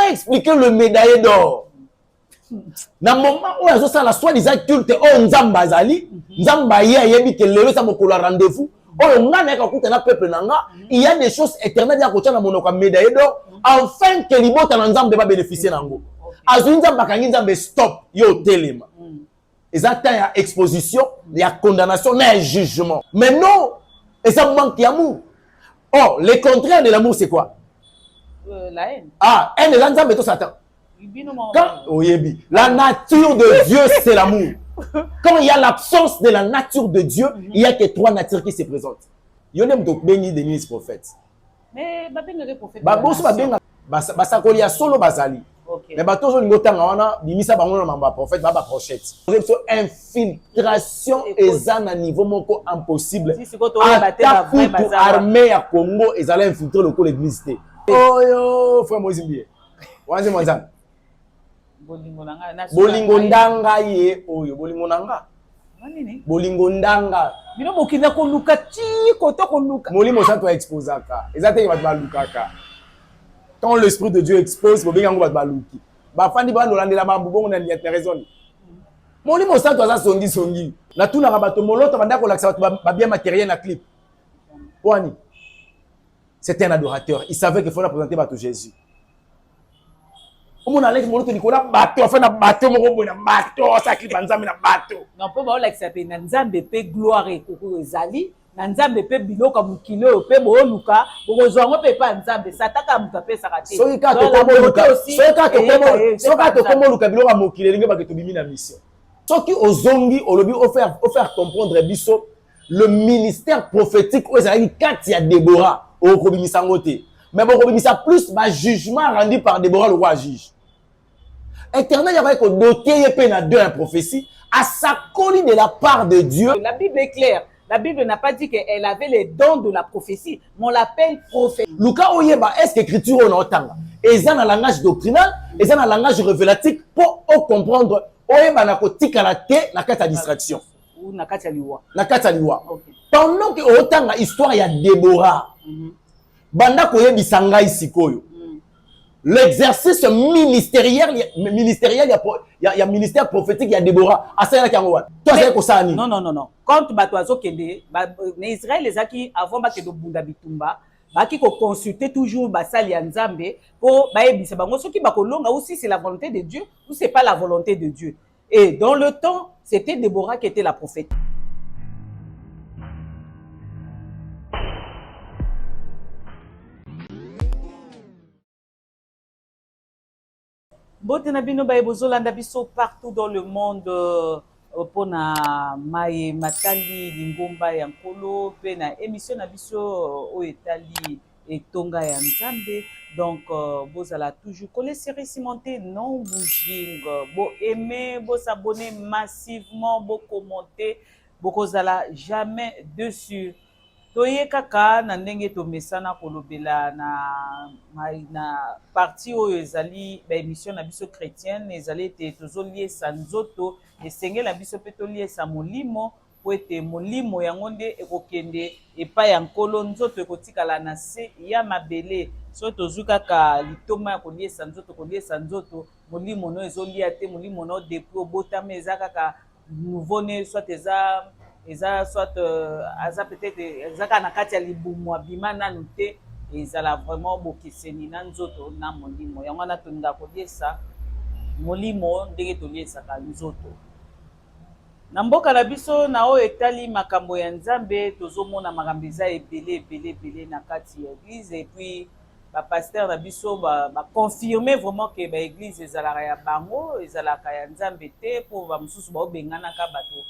comment expliquer le médaillé d'or? Dans le moment où ils ont la soi-disant culte, oh Nzamba Zali, Nzamba yebi que le ça mokolo rendez-vous, oh ngana ka kuta peuple nanga, il y a des choses éternelles à côté na monoko médaillé d'or, afin que libota na Nzamba va bénéficier nango. Azu Nzamba kangi Nzamba stop yo telema. Exactement, il y a exposition, il y a condamnation, il y a jugement. Mais non, et ça manque d'amour. Oh, le contraire de l'amour, c'est quoi? La haine. Ah, haine de l'ensemble, mais tout Satan. La nature de Dieu, c'est l'amour. Quand il y a l'absence de la nature de Dieu, il n'y a que trois natures qui se présentent. Il y a donc béni des ministres prophètes. Mais les prophètes. Basakoli a solo basali. Mais bateau les ngotanga bimisa bango na mamba prophète baba prophète. Infiltration ezan à niveau moko impossible. Si c'est pour armée à Congo ils allaient infiltrer le l'église. Oh yo frère Moïse Mbié. Wanze mwanza. Bolingo ndanga ye oyo bolingo nanga. Nini? Bolingo ndanga. Bino bokina ko luka ti koto ko luka. Molimo ça toi exposaka. Ezate ba lukaka. Quand l'esprit de Dieu expose, il faut bien que baluki. Ba fandi ba nolandela ba mbongo na liya raison. Molimo ça toi ça songi. Na tuna ka bato moloto banda ko lakisa ba bien matériel na clip. Wani. C'était un adorateur. Il savait qu'il fallait présenter bato Jésus. On a l'air moloto Nicolas bato fait na bato moko na bato ça clip nzambe na bato. Non pas ba lakisa pe na nzambe pe gloire ko ezali. Nzambe pe biloko mukilo pe bo luka bokozwa ngo pe pa nzambe sataka muta pe sakate soka to komo luka biloko mukile linge baketo bimi na mission soki ozongi olobi offert comprendre biso le ministère prophétique o ezali kati ya Déborah o kobimisa ngote mais bon kobimisa plus ba jugement rendu par Déborah le roi juge éternel ya ba ko doter ye pe na deux en prophétie à sa colis de la part de Dieu. La Bible est claire. La Bible n'a pas dit qu'elle avait les dons de la prophétie, mais on l'appelle prophète. Luka oyeba, est-ce que l'écriture on entend? Ils ont un langage doctrinal, ils ont un langage révélatif pour comprendre. Oyeba na kotika la té, na kata distraction. Ou na kata liwa. Na kata liwa. Pendant que autant la histoire ya Déborah, banda koyebi sanga isikoyo. L'exercice ministériel, il y a ministère prophétique, il y a Déborah. Toi, c'est ça. Non. Quand Batoazo Kende, Israël, les acquis avant que de Bunda Bitumba, qui consulter toujours Basali Nzambe pour Baébisa Bango, ce qui Bakolonga aussi, c'est la volonté de Dieu ou c'est pas la volonté de Dieu. Et dans le temps, c'était Déborah qui était la prophète. Botena bino ba ebozolanda biso partout dans le monde pour na mai matali lingomba ya nkolo pe na émission na biso o etali etonga ya Nzambe donc bozala toujours coller série cimenté non bouging bo aimer bo s'abonner massivement bo commenter bokozala jamais dessus. Toye kaka na ndenge tomesana kolobela na parti oyo ezali ba émission na biso chrétienne ezali te tozoliesa nzoto esengela biso pe toliesa molimo po ete molimo yango nde ekokende epai ya nkolo nzoto ekotikala na se ya mabele so tozwi kaka litoma ya koliesa nzoto molimo no ezolia te molimo no depuis obotama eza kaka nouveau-né soit eza soit aza peut-être ezaka na kati ya libumu abima nanu te ezala vraiment bokeseni na nzoto na molimo yango wana tolinga koliesa molimo ndenge toliesaka nzoto na mboka na biso na oyo etali makambo ya Nzambe tozomona makambo eza ebele na kati ya église et puis bapaster na biso baconfirme vraiment que baéglise ezalaka ya bango ezalaka ya Nzambe te mpo bamosusu baobenganaka bato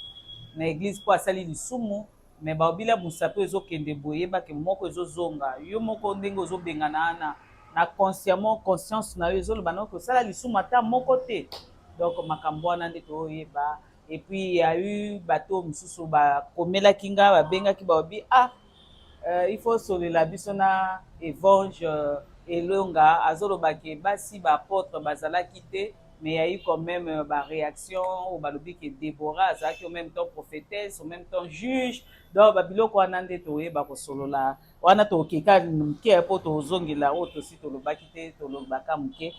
na église po asali lisumu mais baobila musape ezokende boye bake moko ezozonga yo moko ndenge ozobengana na conscience na yo ezoloba na kosala lisumu ata moko te donc makambo wana nde toyeba et puis il y a eu bateau mususu bakomelaki nga babengaki baobi il faut solela biso na Evange Elonga azolobaki basi baapôtre bazalaki te. Mais il y a eu quand même une réaction au balobi que Déborah qui en même temps prophétesse, en même temps juge. Donc Babylone ko anande toye ba ko solola wana tokeka moke po tozongela oyo tosi tolobaki te tolobaka moke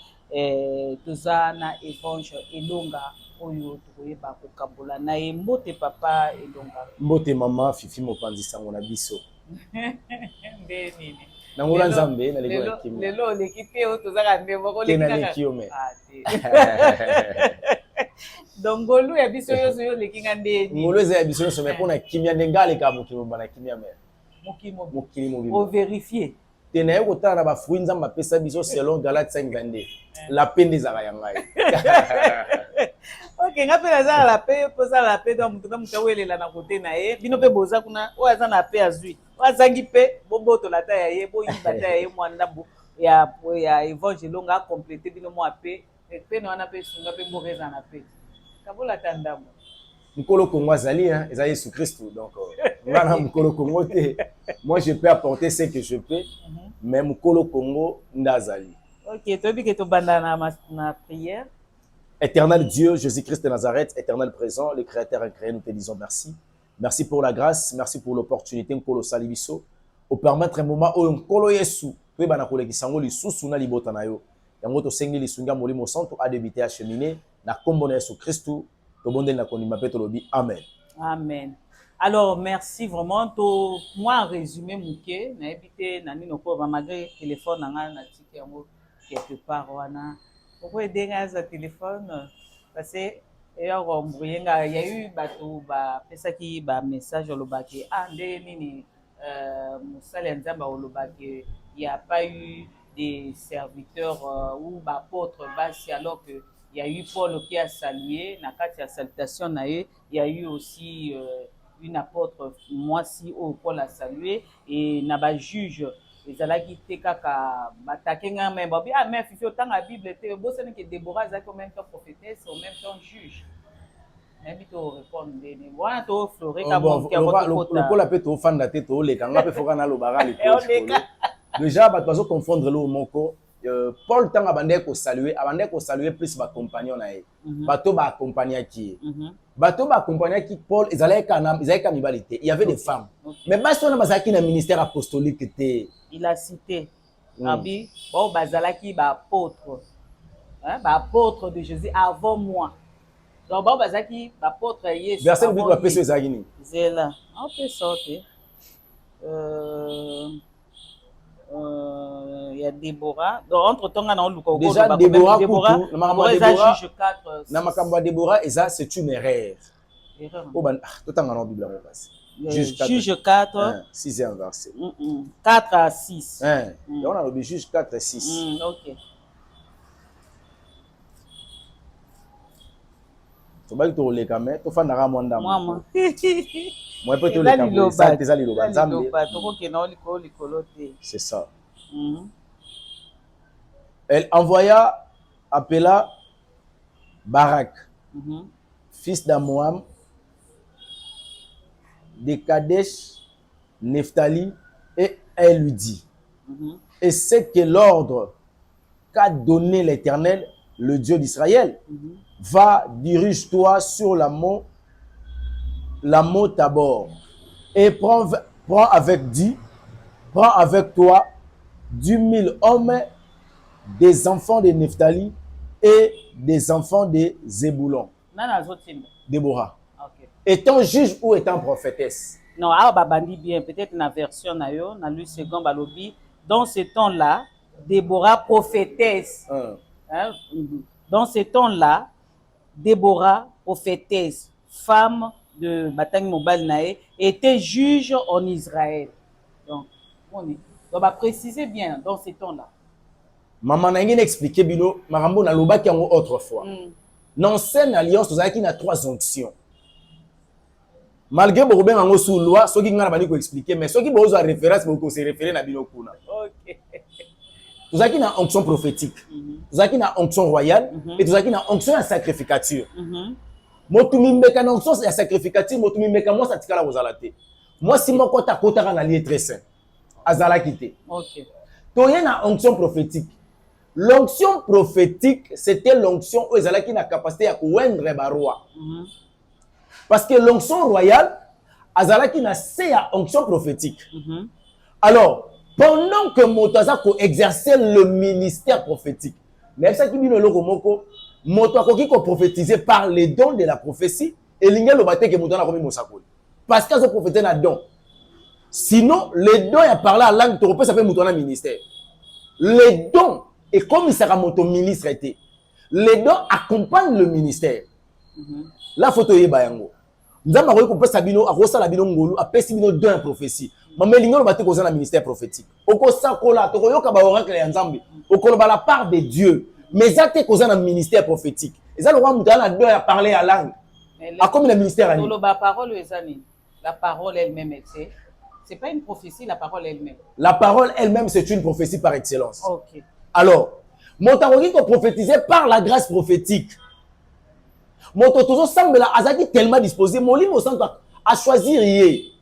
toza na Evange Elonga oyo tokoyeba kokambola na ye. Mbote papa Elonga. Mbote mama Fifi mopanzi sango na biso. Nde nini Nangola nzambe na lelo kimi. Lelo leki te oyo tozaka nde moko leki kaka. Donc ngolu ya biso yoso yo leki nga nde nini. Ngolu eza ya biso yoso mais pona kimia ndengale ka mokimo bana kimia mais. Mokimo. Au vérifier. Tena yo kotala na ba fruits nzamba pesa biso selon Galates 5:22. La paix des arayangai. Ok, nga pe naza la paix posa la paix donc mutuka mutawelela na kote na ye. Bino pe boza kuna o aza na paix azui. O azangi pe bobo to lata ya ye bo yibata ya ye mwandambo ya Evange Elonga compléter bino mo paix. Pe na wana pe sunga pe mboreza na paix. Kabola tandamo. Mukolo Congo azali hein, eza Yesu Christ donc ngana mukolo Congo te. Moi je peux apporter ce que je peux mais mukolo Congo ndazali. OK, tobi ke to banda na prière. Éternel Dieu, Jésus-Christ de Nazareth, éternel présent, le Créateur incréé, nous te disons merci. Merci pour la grâce, merci pour l'opportunité nkolo salibiso au permettre un moment où nkolo Yesu to bana kolekisa ngo lisusu na libota na yo. Yango to sengi lisunga molimo santo a débuté à cheminer na kombo na Yesu Christu. Amen. Amen. Alors, merci vraiment. Moi, en résumé, Mouké, na habité na nino ko malgré téléphone na tiki quelque part wana. Pourquoi aider à téléphone parce que il y a eu bato ba pesa ki ba message olobaki ande nini musale nzamba olobaki il y a pas eu des serviteurs ou ba apôtres basi alors que il y a eu Paul qui a salué, na kati ya salutation na ye, il y a eu aussi une apôtre, moi si Paul a salué, et na ba juge, ezalaki te kaka batakenga même, babi ah mais Fifi autant la Bible te, bo sene que Déborah ezalaki en même temps prophétesse, en même temps juge. Nabi to répondre ndeni, wana to fleurer ka bon ki a votre le Paul ape to fanda te to leka, nga pe foka na lobara le coach. Déjà ba bazo confondre le moko. Paul tanga bandeko saluer plus ba compagnon na ye. Bato ba accompagner qui. Bato ba accompagner qui Paul ezaleka mibalité. Il y avait des femmes. Mais baso na bazaki na ministère apostolique te. Il a cité Abi bon bazalaki ba apôtre. Hein, ba apôtre de Jésus avant moi. Donc bon bazalaki ba apôtre Yesu. Verset biblique ba peso ezalaki ni. Zela. On peut sortir. Il y a Déborah. Donc, entre-temps, déjà, Déborah, juge 4. Namakamba Déborah, c'est une erreur. Tout en allant Bible, juge 4. 6 verset. 4 à 6. On a le juge 4 à 6. Ok. Tu vas te rouler quand même. Tu vas faire moi. Moi, peut te c'est ça. Elle envoya, appela Barak, fils d'Amoam, de Kadesh, Nephtali, et elle lui dit, et c'est que l'ordre qu'a donné l'Éternel, le Dieu d'Israël, va, dirige-toi sur l'amont Tabor, et prends avec toi 10 000 hommes, des enfants de Nephtali et des enfants de Zébulon. Déborah. Okay. Étant juge ou étant prophétesse? Non, ah babandi bien, peut-être la version nayo, na lui second balobi. Dans ce temps-là, Déborah prophétesse. Hein? Dans ce temps-là, Déborah prophétesse, femme de Batang Mobile Nae, était juge en Israël. Donc, on va préciser bien dans ce temps-là. Maman n'a expliqué bilo, marambo na loba qui autrefois. Dans l'ancienne alliance, nous avons 3 onctions. Malgré beaucoup de sous loi, ceux qui n'ont pas expliqué, mais ceux qui ont référence, beaucoup se référer à bilo kuna. OK. Nous avons une onction prophétique. Nous avons une onction royale et nous avons une onction sacrificature. Motumimeka na onction ya sacrificature, motumimeka moi ça tikala ozalate. Moi si mon kota kota na lié très saint. Azala kité. OK. Toye na onction prophétique. L'onction prophétique, c'était l'onction où ils avaient la capacité à oindre les rois. Parce que l'onction royale, azala qui na c'est onction prophétique. Alors, pendant que Motaza ko exercer le ministère prophétique, mais ça qui dit le loko Moto qui ko prophétiser par les dons de la prophétie et l'ingé le matin que Motaza komi mosakoli. Parce qu'ils ont prophétisé un don. Sinon, les dons a parlé à langue européenne, ça fait Motaza ministère. Les dons et comme il sera moto ministre été, les dons accompagnent le ministère. La photo est bayango. Nous avons compris Sabino a reçu la bino ngolu a pesi bino don prophétie. Maman l'ingé le matin qu'on a ministère prophétique. Oko sakola to koyo ka ba oracle ya nzambe. Oko ba la part de Dieu. Mais ça te qu'on a un ministère prophétique. Et ça le roi Moutaza a deux à parler à langue. A comme le ministère. La parole elle-même, c'est pas une prophétie, la parole elle-même. La parole elle-même, c'est une prophétie par excellence. Ok. Alors, Motarogi ko prophétisé par la grâce prophétique. Moto toujours semble là, Azaki tellement disposé, mon livre au centre à choisir yé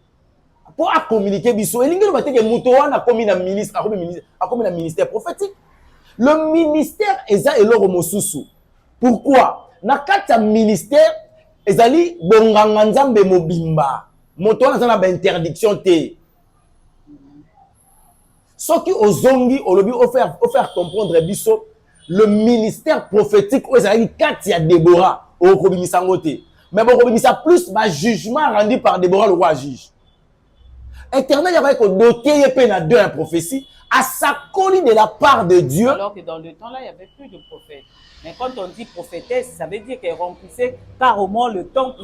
pour à communiquer biso. Et l'ingé matin que Motoan a commis un ministre, a commis un ministère prophétique. Le ministère est ça et l'or mosusu. Pourquoi? Nakata ministère ezali bonganga nzambe mobimba. Motoan a une interdiction te. Ce qui aux zombies au lobby offert comprendre biso le ministère prophétique où ezali Katia Déborah. Mais bon, ça plus ma jugement rendu par Déborah le roi juge. Éternel, il y avait que doté de la prophétie à sa colis de la part de Dieu. Alors que dans le temps là, il n'y avait plus de prophète. Mais quand on dit prophétesse, ça veut dire qu'elle remplissait carrément le temps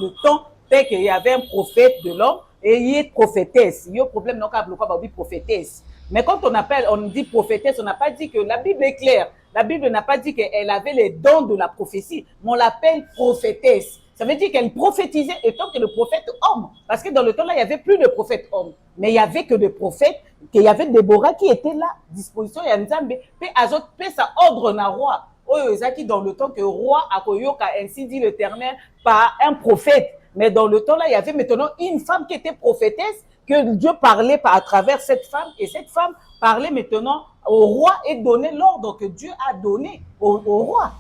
fait qu'il y avait un prophète de l'homme et il y a prophétesse. Il y a un problème, donc on dit prophétesse. Mais quand on dit prophétesse, on n'a pas dit que la Bible est claire. La Bible n'a pas dit qu'elle avait les dons de la prophétie, mais on l'appelle prophétesse. Ça veut dire qu'elle prophétisait étant que le prophète homme. Parce que dans le temps là, il n'y avait plus de prophète homme. Mais il n'y avait que des prophètes, qu'il y avait Déborah qui était là, disposition, il y a Nzambe, puis Azot, puis ça ordre na roi. Dans le temps que le roi a koyoka, ainsi dit l'Éternel, par un prophète. Mais dans le temps là, il y avait maintenant une femme qui était prophétesse, que Dieu parlait à travers cette femme, et cette femme parlait maintenant au roi et donnait l'ordre que Dieu a donné au roi.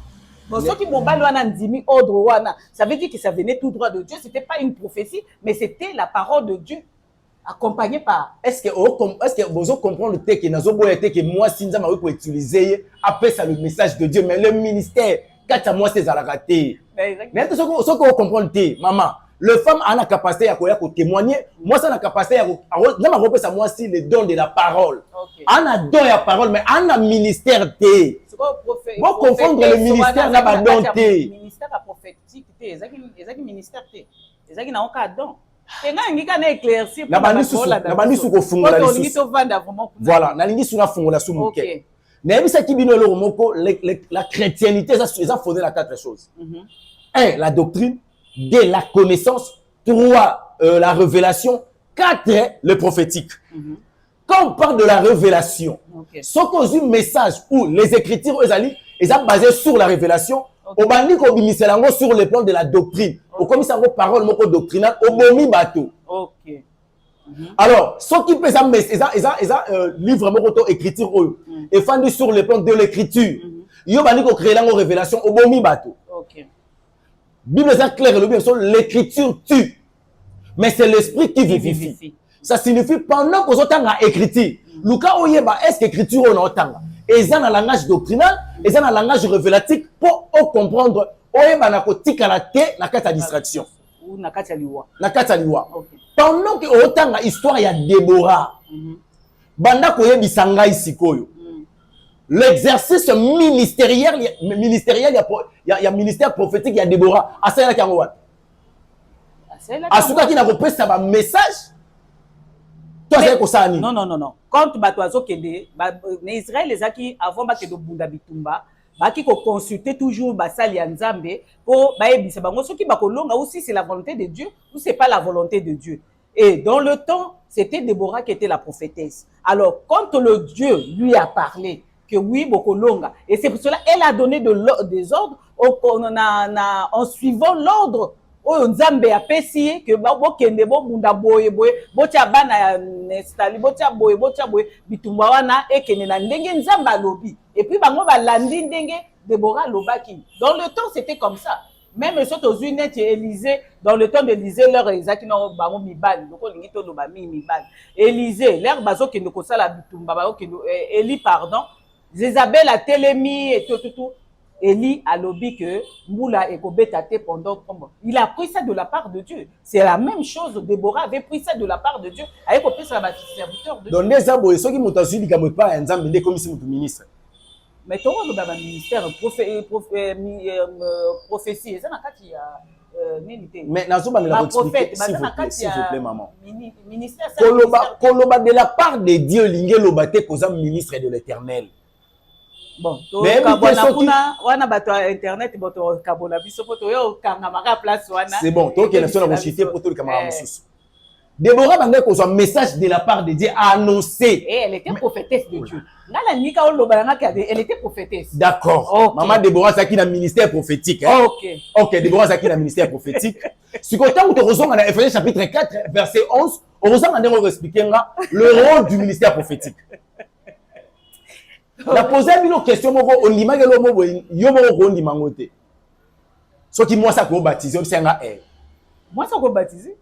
Bon, ceux qui m'ont dit ordre, ça veut dire que ça venait tout droit de Dieu, c'était pas une prophétie, mais c'était la parole de Dieu, accompagnée par... Est-ce que vous comprenez le texte que moi, si nous avons utilisé, après ça le message de Dieu, mais le ministère, quand moi, c'est à la rater. Mais ce que vous comprenez, maman, le femme a la capacité à témoigner. Moi, ça a la capacité à moi aussi les dons de la parole. On a don de la parole, mais on a ministère. Vous confondre le ministère n'a pas don. Le ministère a prophétique. Les ministère. Les n'a aucun don. Voilà, la chrétienté, ça fondé la quatre choses. Un, la doctrine. 2, la connaissance. 3, la révélation. 4, le prophétique. Quand on parle de la révélation, ce qu'on dit message ou les écritures, ils sont basés sur la révélation. Au bandi ko bimiselango sur le plan de la doctrine. Au comme ça parole moko doctrinale au bomi bateau. Alors, ce qui peut ça livre moko écriture et fondé sur le plan de l'écriture. Yo bandi ko créer lango révélation au bomi bateau. Bible est claire, l'écriture tue, mais c'est l'esprit qui vivifie. Ça signifie pendant que vous avez écrit, Luka Oyeba, est-ce que l'écriture on entend? Et ils ont un langage doctrinal, ils ont un langage révélatif pour comprendre. Oyeba na kotik à la tête, na kata distraction. Ou na kata liwa. Na kata liwa. Pendant que vous avez l'histoire, il y a Déborah. Banda koye bisanga isikoyo. L'exercice ministériel, il y a ministère prophétique, il y a Déborah. Asaya Kangowan. Asuka qui n'a pas ça message. Toi, c'est quoi ça? Non. Quand Batoazo Kende, Israël, les aki avant que de Bunda Bitumba, qui consulter toujours Basali Nzambe pour baebisa bango ceux qui bakolonga aussi c'est la volonté de Dieu ou c'est pas la volonté de Dieu. Et dans le temps, c'était Déborah qui était la prophétesse. Alors, quand le Dieu lui a parlé que oui, Bokolonga. Et c'est pour cela qu'elle a donné des ordres en suivant l'ordre. Nzambe a pesé que Bokende Bunda Boye Boye, Bocha Bana Nestali, Bocha Boye, Bitumba wana et Kenena Ndenge Nzamba Lobi. Et puis Bango va landi Ndenge Déborah Lobaki. Dans le temps, c'était comme ça. même ceux aux unis Élysée dans le temps d'Élysée leur exact non bango mibali donc lingi to loba mibali Élysée l'air bazo qui ne kosala bitumba ba qui Élie pardon Isabelle a télémi et tout Élie a lobby que Moula et Kobetate pendant il a pris ça de la part de Dieu. C'est la même chose. Déborah avait pris ça de la part de Dieu. Avec copié ça serviteur de Dieu. Donc les abos ceux qui m'ont assuré qu'ils pas un zam des commissions du ministre. Mais toi on a un ministère prophétie ça n'a qu'à mais dans ce moment là s'il vous plaît maman. Ministère Koloba de la part de Dieu lingé lobate koza ministre de l'Éternel. Bon, mais wana bato internet bato kabona biso poto yo kanga maka place wana. C'est bon, toi qui es sur la chité pour tout le camarade sous. Déborah bande ko un message de la part de Dieu annoncé. Et elle était prophétesse de Dieu. Ngala nika olobalanga elle était prophétesse. D'accord. Okay. Maman Déborah ça qui a ministère prophétique hein. OK. OK, Déborah ça qui a ministère prophétique. Si quand on te reçoit dans Éphésiens chapitre 4 verset 11, on reçoit on expliquer le rôle du ministère prophétique. La poser une question moko on limage lo mo yo moko on limangote. So qui moi ça ko baptiser c'est nga moi ça ko baptiser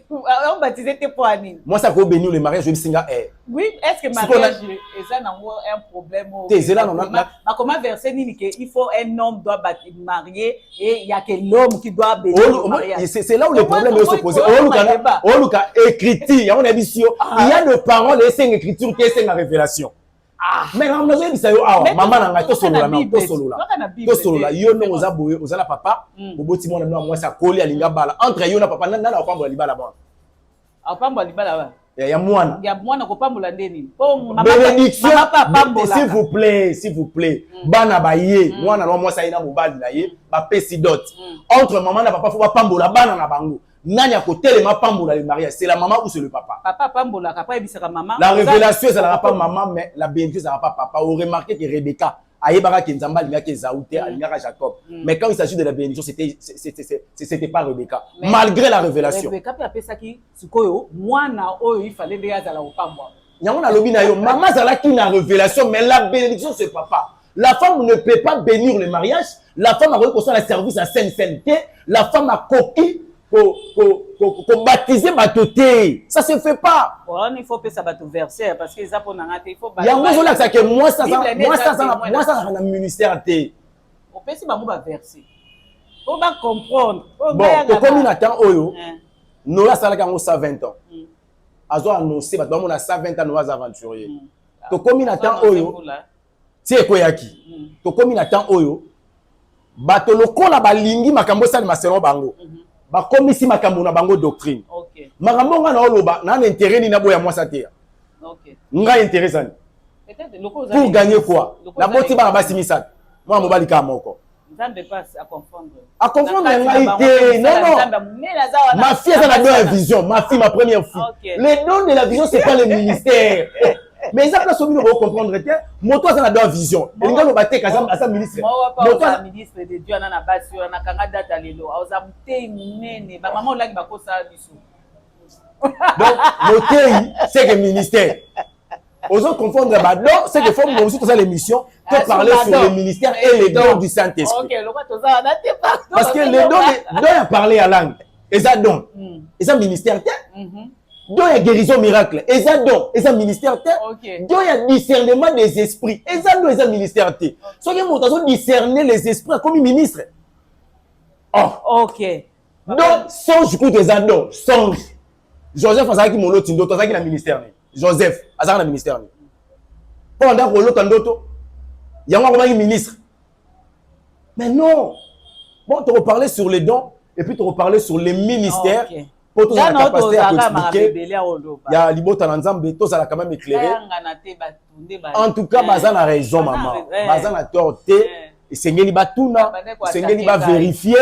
on baptiser tes pour ani. Moi ça ko bénir le mariage je singa oui, est-ce que mariage est ça un problème c'est là non comment verser ni que il faut un homme doit marier et il y a que l'homme qui doit bénir le mariage. C'est là où le problème se pose. On luka écriture on a dit il y a de paroles et c'est écriture qui est la révélation. Mais on a dit ça yo maman nanga to solo la yo no oza boye oza la papa oboti mona no moi ça coller alinga bala entre yo na papa na na pambola libala ba pambola libala ba ya mwana ko pambola ndeni po mama papa s'il vous plaît bana ba ye mwana no moi ça ina mobali na ye ba pesi dot entre maman na papa faut ba pambola bana na bango. Nani a côté les pambola le mariage c'est la maman ou c'est le papa. Papa pambola papa ebisaka maman. La révélation ça n'a pas maman mais la bénédiction ça n'a pas papa. Vous remarquez que Rebecca ayebaka ke nzamba linga ke Zaouté alinga Jacob. Mais quand il s'agit de la bénédiction c'était pas Rebecca malgré la révélation. Rebecca pe apesa ki sikoyo mwana oyo il fallait déjà za la opamwa. Yango na lobi na yo maman ça la qui na révélation mais la bénédiction c'est papa. La femme ne peut pas bénir le mariage, la femme a reconnu la service à sainteté, la femme a coquille pour baptiser batoté. Ça se fait pas. Il faut que ça batte verser parce que ça pour n'angate il faut. Il y a moi ça que moi ça dans le ministère té. On peut si ba mou ba verser. On va comprendre. Bon, to comme na temps oyo. Nous là ça là quand on 120 ans. Azo annoncer ba on a 120 ans nous va aventurier. To comme na temps oyo. C'est koyaki. To comme na temps oyo. Bato lokola balingi makambo sali masero bango. Ba komisi makambo na bango doctrine. OK. Makambo nga na oloba na intérêt ni na boya moi ça te. OK. Nga intéressant. Peut-être loko za. Pour gagner quoi? Na boti ba basimisa. Moi mobali ka moko. Nzambe passe à confondre. À confondre nga ité. Non. Ma fille ça a deux visions, ma fille ma première fille. Okay. Les dons de la vision c'est pas le ministère. Mais ça place au milieu pour comprendre que moto ça a deux visions. Il nga loba te ka sa ministre. Moto la ministre de Dieu na basi na kanga data lelo. Aza mutei munene ba maman olaki bakosa biso. Donc motei c'est que ministère. Osons confondre donc c'est que faut nous aussi ça l'émission pour parler sur le ministère et les dons du Saint-Esprit. OK, le quoi toza na te pas. Parce que les dons à parler à langue. Et ça don. Et ça ministère donc il y a guérison miracle. Et ça donc, et ça ministère donc il y a discernement des esprits. Et ça donc, et ça ministère soit que nous discerner les esprits comme ministre. Oh. OK. Donc songe coup des adons, songe. Joseph Azaki mon lot tindo, Azaki la ministère. Joseph Azaki la ministère. Pendant que l'autre ndoto, il y a un ministre. Mais non. Bon, tu reparler sur les dons et puis tu reparler sur les ministères. Pour tous la capacité à expliquer. Il y a Libota Nanzambe, tous ça l'a quand même éclairé. En tout cas, Bazan a raison, maman. Bazan a torté. Et Sengeli Batuna, Sengeli va vérifier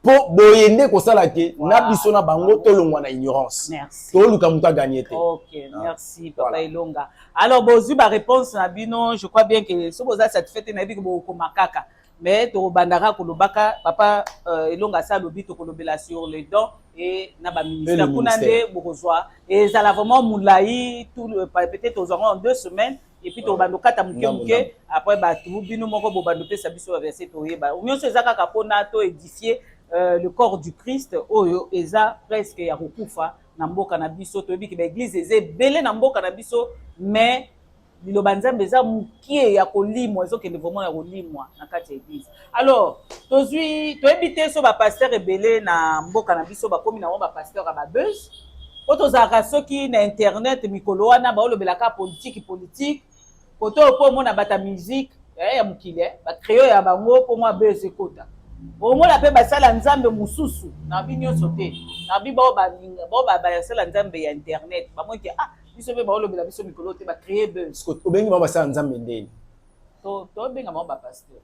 pour boyende ko sala ke na biso na bango to longwa na ignorance. Merci. To luka muta gagner te. OK, merci papa Elonga. Alors bozu ba réponse na bino, je crois bien que so boza satisfait na biko ko makaka. Mais to bandara ko lobaka papa Elonga sa lobi to ko lobela sur les dons et na ba ministère kunande bokozwa et ça la vraiment moulayi tout peut-être aux aurons en 2 semaines et puis to bando kata muke après ba tu bino moko bo bando pesa biso ba verset to yeba nyonso ezaka kapona to édifier le corps du Christ oyo eza presque ya kokufa na mboka na biso to yebi ke ba église eze belé na mboka na biso mais liloba nzambe eza mukie ya kolimwa ezokende vraiment ya kolimwa na kati ya église. Alors tozwi toyebi te so ba pasteur ebele na mboka na biso bakomi na ba pasteur ya ba buzz po tozalaka soki na internet mikolo wana baolobelaka politique koto po mona bata musique ya mokili bacréo ya bango po mwa buzz ekota omona mpe basala nzambe mosusu na bi nyonso te na bi bao basala nzambe ya internet bamoki biso mpe baolobela biso mikolo te bacréer buzz obengi bao basala nzambe ndeni tobenga bao bapasteur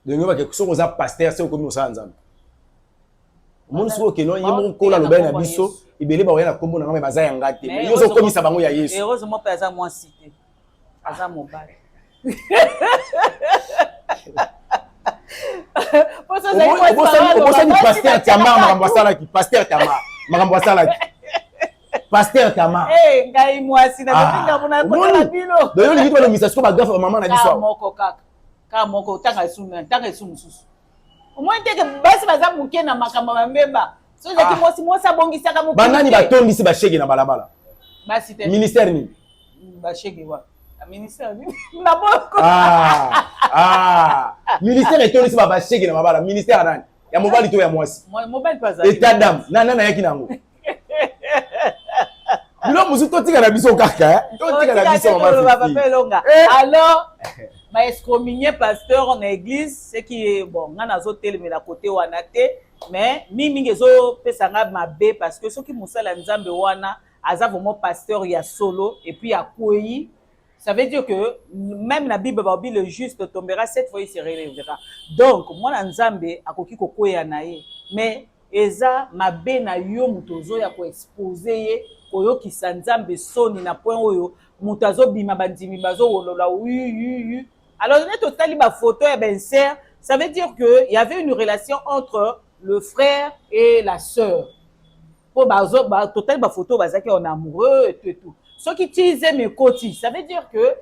ndenge bake soki oza pasteur se okomi osala nzambe omoni soki okeno ye moko kola lobali na biso ebele baoya na kombo na ngambe baza yanga te mais yozo okomisa bango ya yesu heureusement mpe aza mwasi te aza mobali obosani pasteur Tamar makambo asalaki pasteur Tamar makambo asalaki pasteur Tamar ngai mwasi na bapinga mona kotala bino doyo liki tolongisa siko bagafa mama na biso moko kaka ka moko tanga esu mosusu omoi teke basi baza moke na makambo bambeba so ezaki mwasi abongisaka moke banani batondisi bashege na balabala basi te ministère nini bashege wa ministère nini na boko ministère etondisi bashege na balabala ministère nani ya mobali to ya mwasi mobali paza état d'âme nana yaki nango bilo musu totika na biso kaka totika na biso mama alors ba excommunier pasteur na église ce qui est bon ngana zo telemela côté wana te mais mingi ezo pesa nga mabe parce que soki musala nzambe wana aza vraiment pasteur ya solo et puis ya koyi ça veut dire que même la Bible va dire le juste tombera 7 fois il se relèvera donc moi na nzambe akoki kokoya na ye mais eza mabe na yo mutozo ya ko exposer ye koyokisa nzambe soni na point oyo muto azobima bandimi bazowolola oui alors net totali ba photo ya ben sœur ça veut dire que il y avait une relation entre le frère et la sœur pour total ba photo bazaki en amoureux et tout ce qui utilise mes côtés ça veut dire que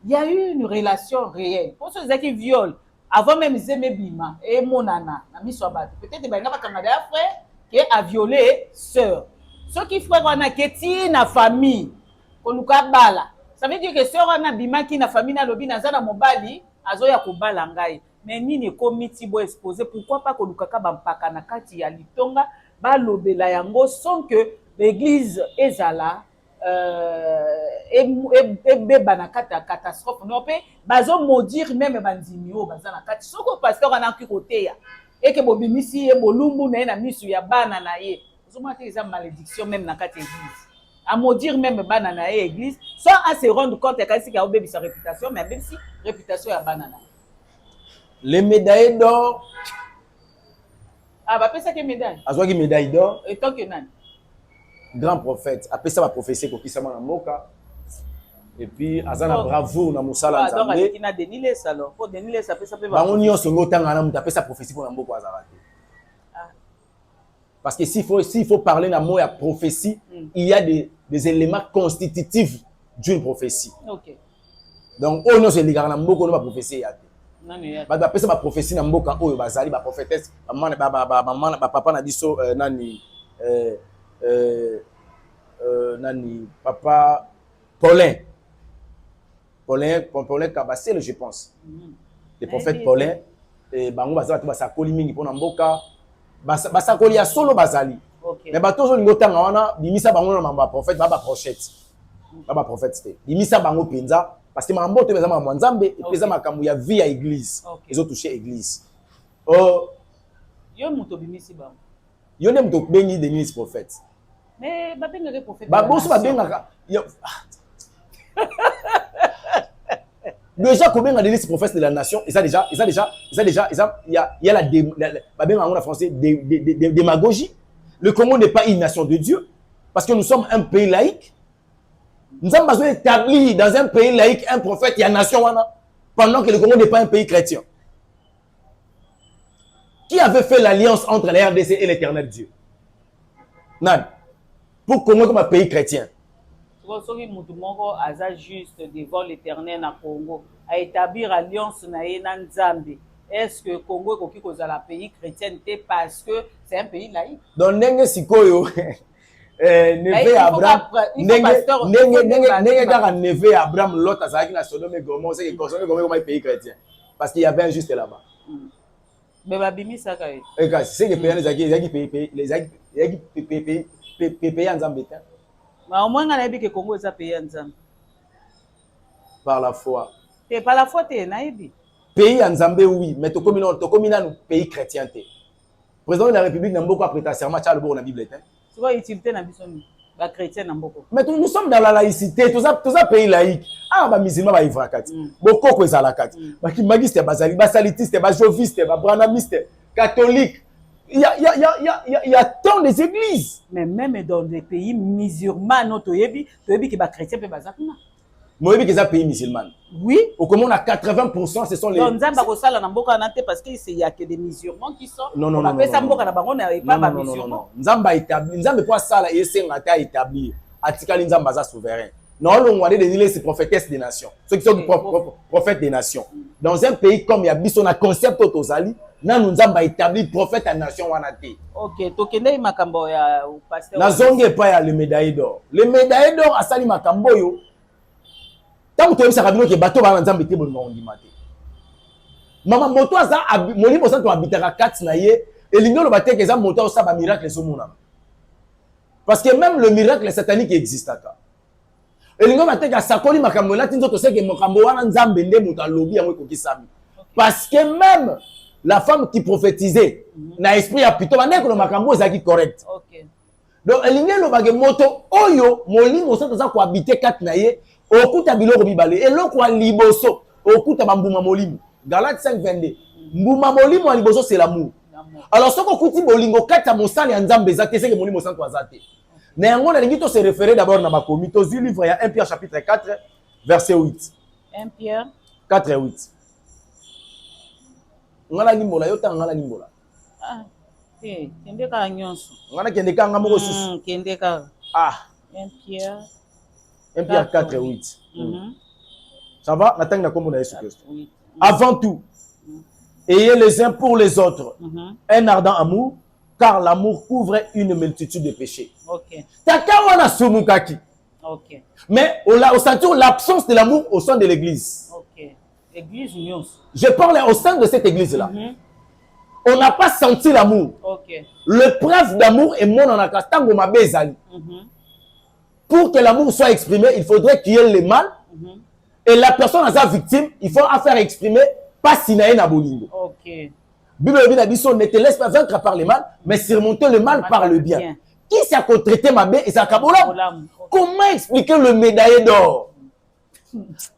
il y a eu une relation réelle pour ceux qui violent avant même zeme bima et monana na miso bato peut-être ba ngaba kanga da frère qui a violé sœur ceux qui frère wana keti na famille koluka bala ça veut dire que sœur wana bimaki na famille na lobi na zana mobali azoya kobala ngai mais nini komiti bo exposé pourquoi pas koluka ka bampaka na kati ya litonga ba lobela yango sans que l'église ezala beba na kati ya catastrophe non pe bazo maudire même bandimi o baza na kati soko pasteur ana ki koteya eke bobimisi ye bolumbu na ye na misu ya bana na ye ozomata eza malédiction même na kati ya église à maudire même bana na ye église sans à se rendre compte ya kasi ka obebisa réputation mais abebisi réputation ya bana na les médailles d'or bapesaki médaille azwaki médaille d'or et tant que nani grand prophète apesa ba prophétie kokisama na mboka et puis azana bravo na musala nzambe donc akina Denis Lesa alors pour Denis Lesa apesa pe bango nyonso ngotanga na mutu apesa prophétie pour na mboka azala te parce que s'il faut parler na mot ya prophétie il y a des éléments constitutifs d'une prophétie donc oyo nyonso elikaka na mboka ono ba prophétie ya te bato bapesa ba prophétie na mboka oyo bazali ba prophétesse ba papa na biso nani nani papa Paulin Kabasele je pense le prophète Paulin et bango bazala to basakoli mingi pona mboka basakoli ya solo bazali mais bato zo lingotanga wana bimisa bango na mamba prophète ba prophète te bimisa bango penza parce que mambo to bezama mwa nzambe et pesa makambo ya vie ya église ezo toucher église yo muto bimisi bango yo ne muto bengi Denis prophète mais babengaka prophète baboso babengaka déjà kobenga Denis prophète de la nation et ça déjà il y a la babenga en français démagogie. Le Congo n'est pas une nation de Dieu parce que nous sommes un pays laïque. Nous sommes établis dans un pays laïque un prophète il y a nation pendant que le Congo n'est pas un pays chrétien. Qui avait fait l'alliance entre la RDC et l'éternel Dieu? Nan. Pour Congo comme un pays chrétien. soki mutu moko aza juste devant l'Éternel na Congo à établir alliance na ye na Nzambe, est-ce que Congo ekoki kozala pays chrétien parce que c'est un pays laïque? Donc ndenge sikoyo neve Abraham ndenge kaka neve Abraham Lot azalaki na Sodome et Gomorrhe, c'est que Sodome et Gomorrhe comme pays chrétien parce qu'il y avait un juste là-bas. Mais babimisaka ye. Et quand c'est que pays pays en Zambie. Mais au moins na que Congo est un pays en Nzambe. Par la foi. T'es pas la foi t'es naïbi. Pays en Zambie oui, mais to komina no pays chrétien té. Président de la République n'a beaucoup prêté serment à le bon la Bible. C'est quoi utilité na biso ni? Ba chrétien na mboko. Mais nous sommes dans la laïcité, tout ça pays laïque. Ah ba musulman ba ivrakati. Boko ko ezalakati. Ba kimagiste bazali, ba salitiste, ba joviste, ba branamiste, catholique. Il y a tant des églises. Mais même dans des pays musulmans, non, toyebi que ba chrétien pe bazakuna. Moyebi que ça pays musulman. Oui. Au comment on a 80% ce sont les. Non, nzamba ko sala na mboka na te parce que il y a que des musulmans qui sont. Non. Après ça mboka na bango na pas ba musulmans. Non. Nzamba établi, nzamba pour sala yesenga ta établi. Atikali nzamba za souverain. Non, on a des ces prophétesses des nations. Ceux qui sont prophètes des nations. Dans un pays comme Yabiso, on a concept autosali. Nan nous avons établi prophète à nation wanate. Ok, tokende makambo ya pasteur. Na zonge pa ya le médaille d'or. Le médaille d'or asali makambo yo. Tant que tu as dit que bateau va nzambe te bonno ondimate. Mama moto aza moli bosa to habitera 4 na ye et l'igno bate que ça moto ça ba miracle so mona. Parce que même le miracle satanique existe aka. Et l'igno bate que sakoli makambo la tinzo to seke makambo wana nzambe nde moto alobi yango ko kisami. Parce que même la femme qui prophétisait, na esprit a plutôt mané que le makambo est correct. Ok. Donc, il y a le moto, oyo, molingo, ça doit habiter 4 naye, okuta biloko bibale, et l'autre quoi liboso, okuta bambuma molimo. Galates 5:22. Mbuma molimo à liboso, c'est l'amour. Alors, ce qu'on kuti bolingo 4 à monsali en Zambé, c'est que molimo sans toi zate. Néanmoins, la limite se référer d'abord dans ma comité, au livre, il y a 1 Pierre chapitre 4, verset 8. 1 Pierre 4 et 8. Ngala limbola yota ngala limbola. Ah, kende ka nyonso. Ngala kende ka ngamo susu. Kende ka. Ah, 1 Pierre 4 et 8. Ça va? N'attends na kombo na Yesu Christ. Oui. Avant tout, ayez les uns pour les autres un ardent amour, car l'amour couvre une multitude de péchés. OK. Takawana sumukaki. OK. Mais au sentir l'absence de l'amour au sein de l'église. OK. Église nyonso. Je parle au sein de cette église-là. On n'a pas senti l'amour. OK. Le preuve d'amour est mon en akastango mabezali. Pour que l'amour soit exprimé, il faudrait qu'il y ait le mal. Et la personne à sa victime, il faut faire exprimer pas sinae na bolingo. OK. Bible dit ne te laisse pas vaincre par le mal, mais surmonter le mal par le bien. Qui s'est traité ma bé et sa kabola? Comment expliquer le médaillé d'or?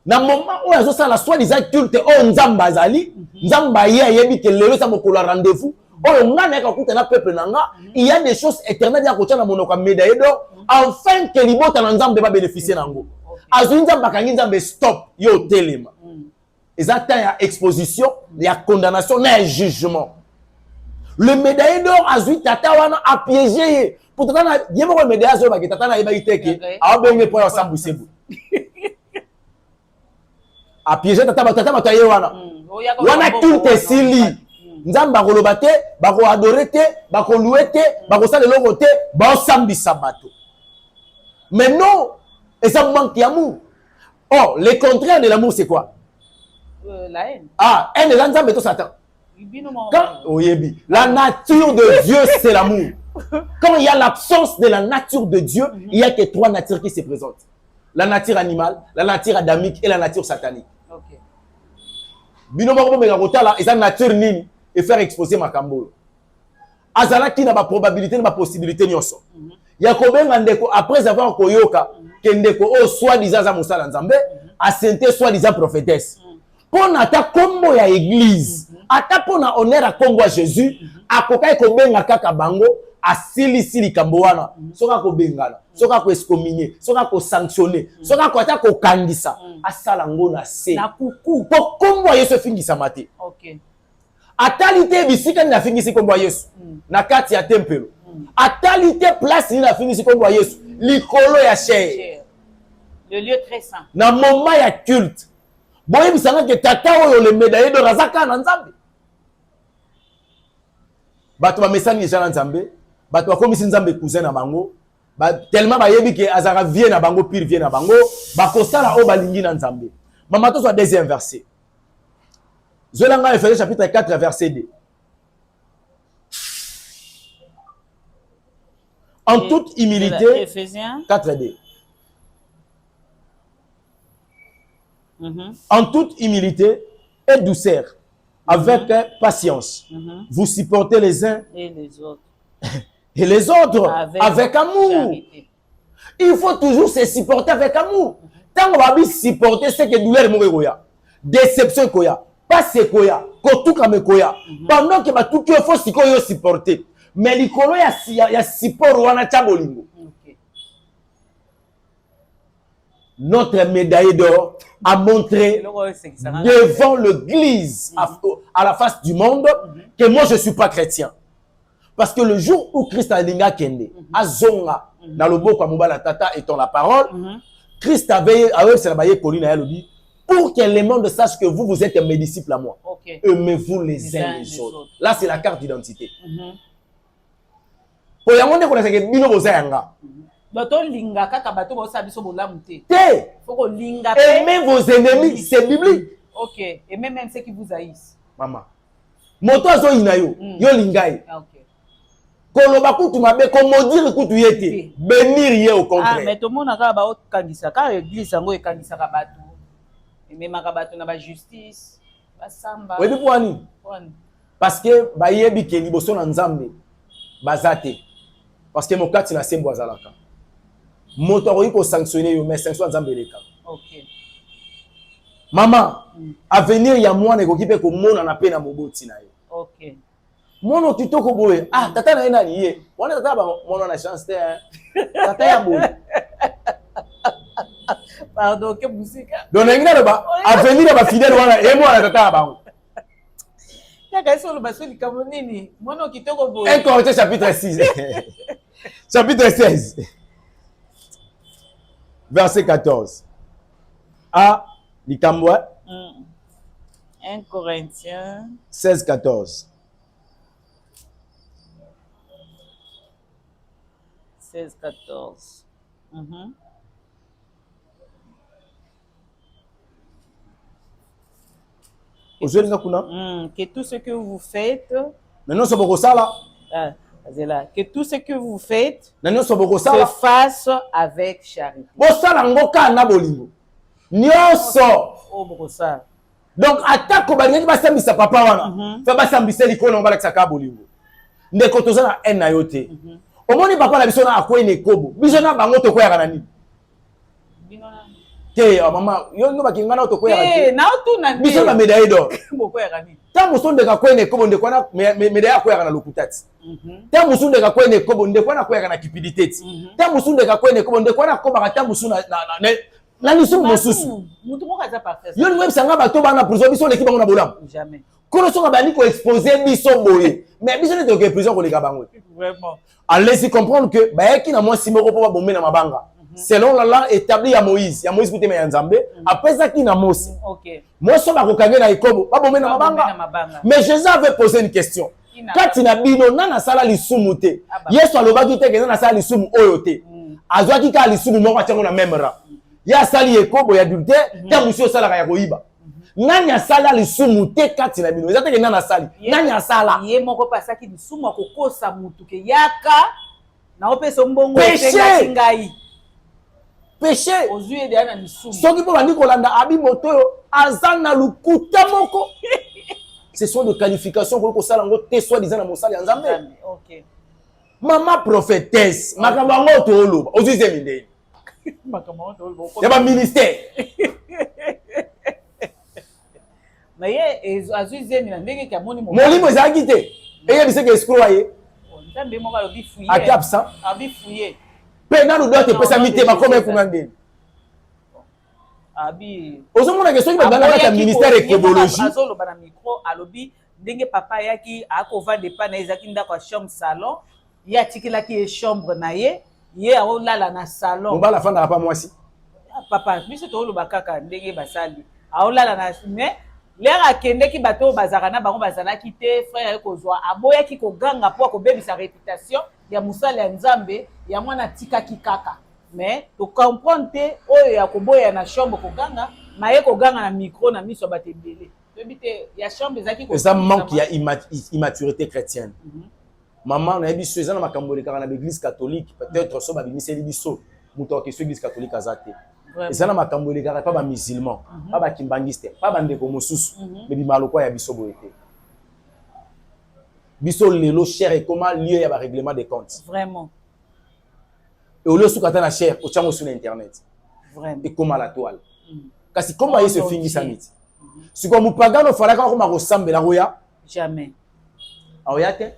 Na moment où ils ont ça la soi-disant culte oh nzamba zali nzamba ye yebi que le ça mokolo rendez-vous oh ngana ka kuta na peuple nanga il y a des choses éternelles ya kotia na monoko médaille d'or afin que libota na nzambe ba bénéficier nango azu nzamba kangi nzambe stop yo telema ezata ya exposition ya condamnation na jugement le médaille d'or azu tata wana a piégé pour tata na yemo ko médaille zo ba ke tata na yeba iteke a benge po ya sambu sebu a piégé tata bataye wana wana culte sili nzamba koloba te bako adorer te bako louer te bako sala eloko te ba sambisa bato mais non et ça manque d'amour. Oh le contraire de l'amour c'est quoi? La haine. Ah haine de nzamba to Satan. Quand oyebi la nature de Dieu c'est l'amour. Quand il y a l'absence de la nature de Dieu, il y a que 3 natures qui se présentent. La nature animale, la nature adamique et la nature satanique. OK. Bino moko mega kotala eza nature nini et faire exposer makambo. Azala ki na ba probabilité na ba possibilité nyonso. Ya kobenga ndeko après avoir koyoka ke ndeko o soi-disant za musala nzambe, asente soi-disant prophétesse. Pona ta kombo ya église, ata pona honneur a kombo a Jésus, akokai kobenga kaka bango asili likambo wana soka ko bengana soka ko excommunier soka ko sanctionner soka ko ata ko kandisa asala ngo na se na kuku po kombo Yesu fingisa mate. OK. Atalite bisika na fingisi kombo Yesu na kati ya tempelo atalite place ni na fingisi kombo Yesu likolo ya chair Le lieu très saint. Na moment ya culte. Boye bisanga ke tata oyo le médaillé de razaka na nzambe. Bato ba mesani déjà na nzambe, bato ba komisi nzambe cousin na bango, tellement ba yebi ke azara vie na bango pire vie na bango, ba kosala o balingi na nzambe. Mama to soit deuxième verset. Zolanga Ephésiens chapitre 4 verset 2. En toute humilité, Ephésiens 4:2. En toute humilité et douceur, avec patience, vous supportez les uns et les autres. Et les autres avec amour. Charité. Il faut toujours se supporter avec amour. Tant qu'on va bien supporter, c'est que douleur est koya, déception koya, passe koya, kotuka me koya. Pendant que tout il faut supporter. Mais l'icolo ya support wana chabolingo. Notre médaille d'or a montré devant l'église à la face du monde que moi je ne suis pas chrétien. Parce que le jour où Christ a linga kende, azonga, dans le beau comme la tata étant la parole, Christ avait pour que le monde sache que vous êtes mes disciples à moi. Aimez-vous les uns les autres. Là, c'est la carte d'identité. Pour y avoir que bino bozanga. Aimez vos ennemis, c'est biblique. Ok, aimez même ceux qui vous haïssent. Maman. Moto azo inayo, yo lingai. Ok. Koloba kutu mabe, komodire kutu yete. Bénir ye au contraire. Ah, mais tout le monde a ba kangisa ka église ngo e kangisa ka batu. Aimez ma batu na ba justice, ba samba. Oui, pour ani. Parce que ba yebi ke liboso na nzambe bazate. Parce que mon kati na sembo azalaka. Moto akoki ko sanctionner yo mais sanction nzambe eleka. OK. Maman, avenir ya mwana ekoki pe ko mona na pe na moboti na ye. OK. Mono kitoko boye. Ah, tata na ina lié. Wana tata ba mono na chance te. Tata ya boye. Pardon, que musique. Donc ngina ba avenir ba fidèle wana e mwana tata ba. Yaka solo ba soli kamonini. Mono kitoko boye. 1 Corinthiens chapitre 6. Chapitre 16. Verset 14. Ah, Likambwa. 1 Corinthiens 16, 14. 16, 14. Que tout ce que vous faites, maintenant c'est beaucoup ça là. Que tout ce que vous faites se fasse avec charité. Donc attaque balingi basambisa papa wana fa basambisa likolo balakisa ka bolingo ndeko tozana en na yote omoni papa na biso na akwene kobo biso na bango to koyaka na nini te mama yo no bakinga na to koyaka te na otuna biso na médaille d'or bokoyaka nini ta musonde ka kwene kobo ndeko na médaille koyaka na lokutati ta musonde ka kwene kobo ndeko na koyaka na kipiditeti ta musonde ka kwene kobo ndeko na koba ta musuna na nisu mosusu mutu moko aza parfait yo ni sanga bato bana prison biso leki bango na bolam jamais kono songa bani ko exposer biso boye mais biso ne to ke prison ko leka bango vraiment allez-y comprendre que ba yaki na moi simoko po ba bombe na mabanga selon la loi établie ya Moïse bouté ya Nzambe après ça qui na Mose OK Mose ba ko kangé na ikobo ba bombe na mabanga mais Jésus avait posé une question kati na bino nana sala lisumu te Yesu alobaki te ke nana sala lisumu oyo te azwaki ka lisumu moko atango na même rang ya sali ekobo ya adultère ta musio sala ya koiba nani asala lisumu te kati na bino ezate ke nani asali nani asala ye moko pasaki lisumu akokosa mutu ke yaka na opesa mbongo péché ngai péché ozui de na lisumu soki po bandi kolanda abi moto yo azana lukuta moko ce sont des qualifications ko sala ngo te soit disant na mosali ya Nzambe. OK Mama prophétesse makambo ngo to oloba ozui zeminde il y a un ministère. Mais il y a un molimo ezalaki te eyebisa ke escroye ati absent mpe nanu dote epesa mitema koma ekuna ndeni ozomona ke soki babanda kati ya ministère écologie azoloba na micro alobi ndenge papa ayaki akovanda epai na ye ezalaki ndako ya chambre salon ye atikelaki ye chambre na ye ye aolala na salon mobala afandaka pa mwasi papa biso toloba kaka ndenge basali aolala na mais l'air akendeki bato bazaka na bango bazalaki te frère ekozwa aboyaki koganga mpo akobebisa réputation ya mosala ya nzambe ya mwana tikaki kaka mais tocomprendre te oyo ya koboya na chambre koganga maye koganga na micro na miso ya bato ebele toyebi te ya chambre ezalaki eza manque ya immaturité chrétienne. Maman na biso eza na makambo elekaka na l'église catholique peut-être so babimiseli biso moto akeso église catholique aza te eza na makambo elekaka pa bamusulman pa bakimbangiste pa bandeko mosusu me bimaloko ya biso boye te biso lelo cher ekoma lieu ya barèglement des comptes vraiment et au lieu sukata na cher otiango sur internet vraiment ekoma la toile kasi komba ye se fingisa miti siko mupagano falaka koma kosambela koya jamais aoya te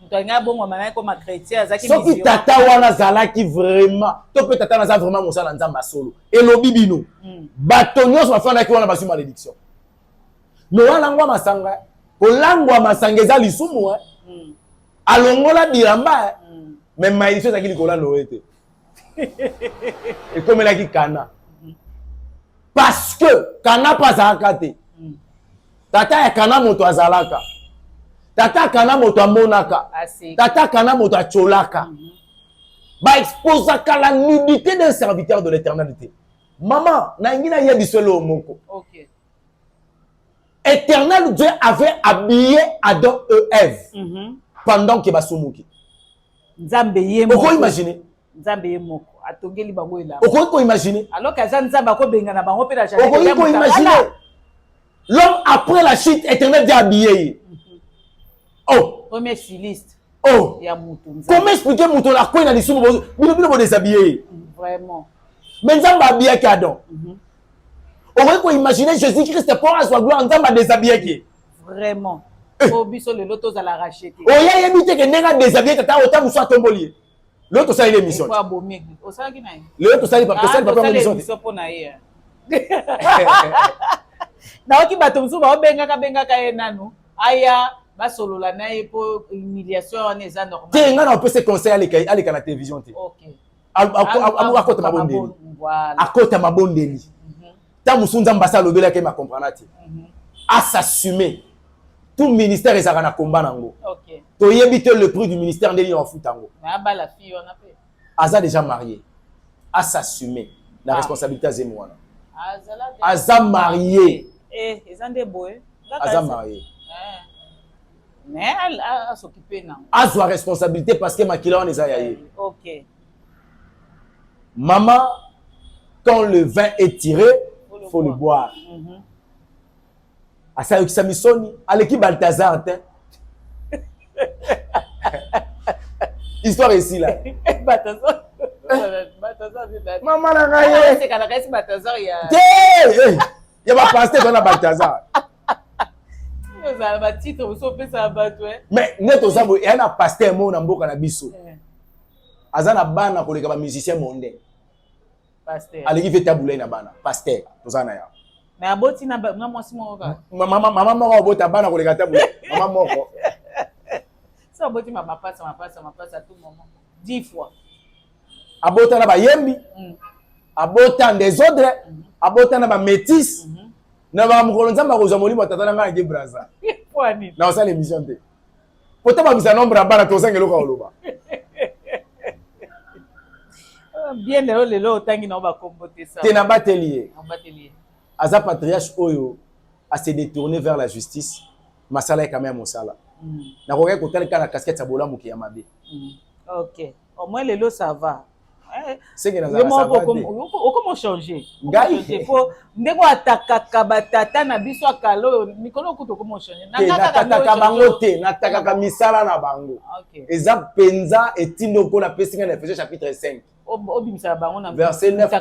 Ntoanga bongo mama ko ma chrétien azaki soki tata wana zalaki vraiment to pe tata naza vraiment mosala nzamba solo elobi bino bato nyonso bafandaki wana bazwi malédiction no wana ngwa masanga kolangwa masanga eza lisumu alongola bilamba mais malédiction ezalaki likolando ete ekomelaki kana parce que kana pazalaka te tata ya kana moto azalaka tata kana moto amonaka tata kana moto acholaka ba exposaka la nudité d'un serviteur de l'éternalité. Maman na ngina yebiselo moko. OK. Éternel Dieu avait habillé Adam et Ève pendant que basumuki. Nzambe yemo. Oko imaginer. Nzambe yemo atongeli bango ela. Oko imaginer. Alors que Nzambe ko benga na bango pe la jamais. Oko imaginer. L'homme après la chute, Éternel Dieu habillé. Oh, premier styliste. Oh, ya mutu. Comment expliquer mutu la quoi na lisumu bino déshabillé? Vraiment. Mais Nzambe habillé Adam. On peut imaginer Jésus-Christ pour à soi gloire Nzambe déshabillé qui? Vraiment. Au biso le loto za la racheter. Oh ya yebite que nenga déshabillé tata autant muso tombolier. L'autre ça il est mission. Quoi bomé. O ça ki na. L'autre ça il pas ça pas mission. Ça pour na ye. Na oki bato musu ba benga ka enanu. Aya basolola na ye po humiliation on est normal. Te nga na peut se conseil aller na télévision te. OK. Akota mabondeli. Voilà. Akota mabondeli. Ta musunza mbasa lobela ke ma comprendre te. À s'assumer. Tout ministère ezaka na combat nango. OK. To yebite le prix du ministère ndeli en foot tango. Na ba la fille on a fait. Aza déjà marié. À s'assumer la responsabilité zemwana. Aza marié. Ezande boy. Aza marié. Mais à s'occuper non. À sa responsabilité parce que makila on eza yaye. OK. Maman, quand le vin est tiré, faut le boire. À ça qui misoni, à l'équipe Balthazar histoire ici là. Balthazar. Maman la gaye. C'est kana kasi Balthazar ya. Il va passer dans la Balthazar. Mais neto zabo et un pasteur mo na mboka na biso. Azana bana koleka ba musicien mondain. Pasteur. Aleki fait tabula na bana, pasteur tozana ya. Mais aboti na mwasi moko ka. Mama moko abota bana koleka tabula. Mama moko. Ça aboti mama passe à tout moment. 10 fois. Abota na ba yembi. Abota des autres, abota na ba métis. Na ba mukolo nzamba ko za molimo tata na nga nge braza. Kwani. Na osala émission te. Pota ba bisa nombre bana to sangelo ka oloba. Bien lelo otangi na ba kombote ça. Te na batelier. Na batelier. Aza patriarche oyo a se détourner vers la justice. Masala est quand même mosala. Na ko ko tala na casquette sabola muki ya mabe. OK. Au moins lelo ça va. C'est que comment changer faut ndeko atakaka batata na biso akalo mikolo kuto comment changer nakataka bango te natakaka misala na bango eza penza etindo ko na pesinga na Ephésiens chapitre 5 obimisa bango na verset 9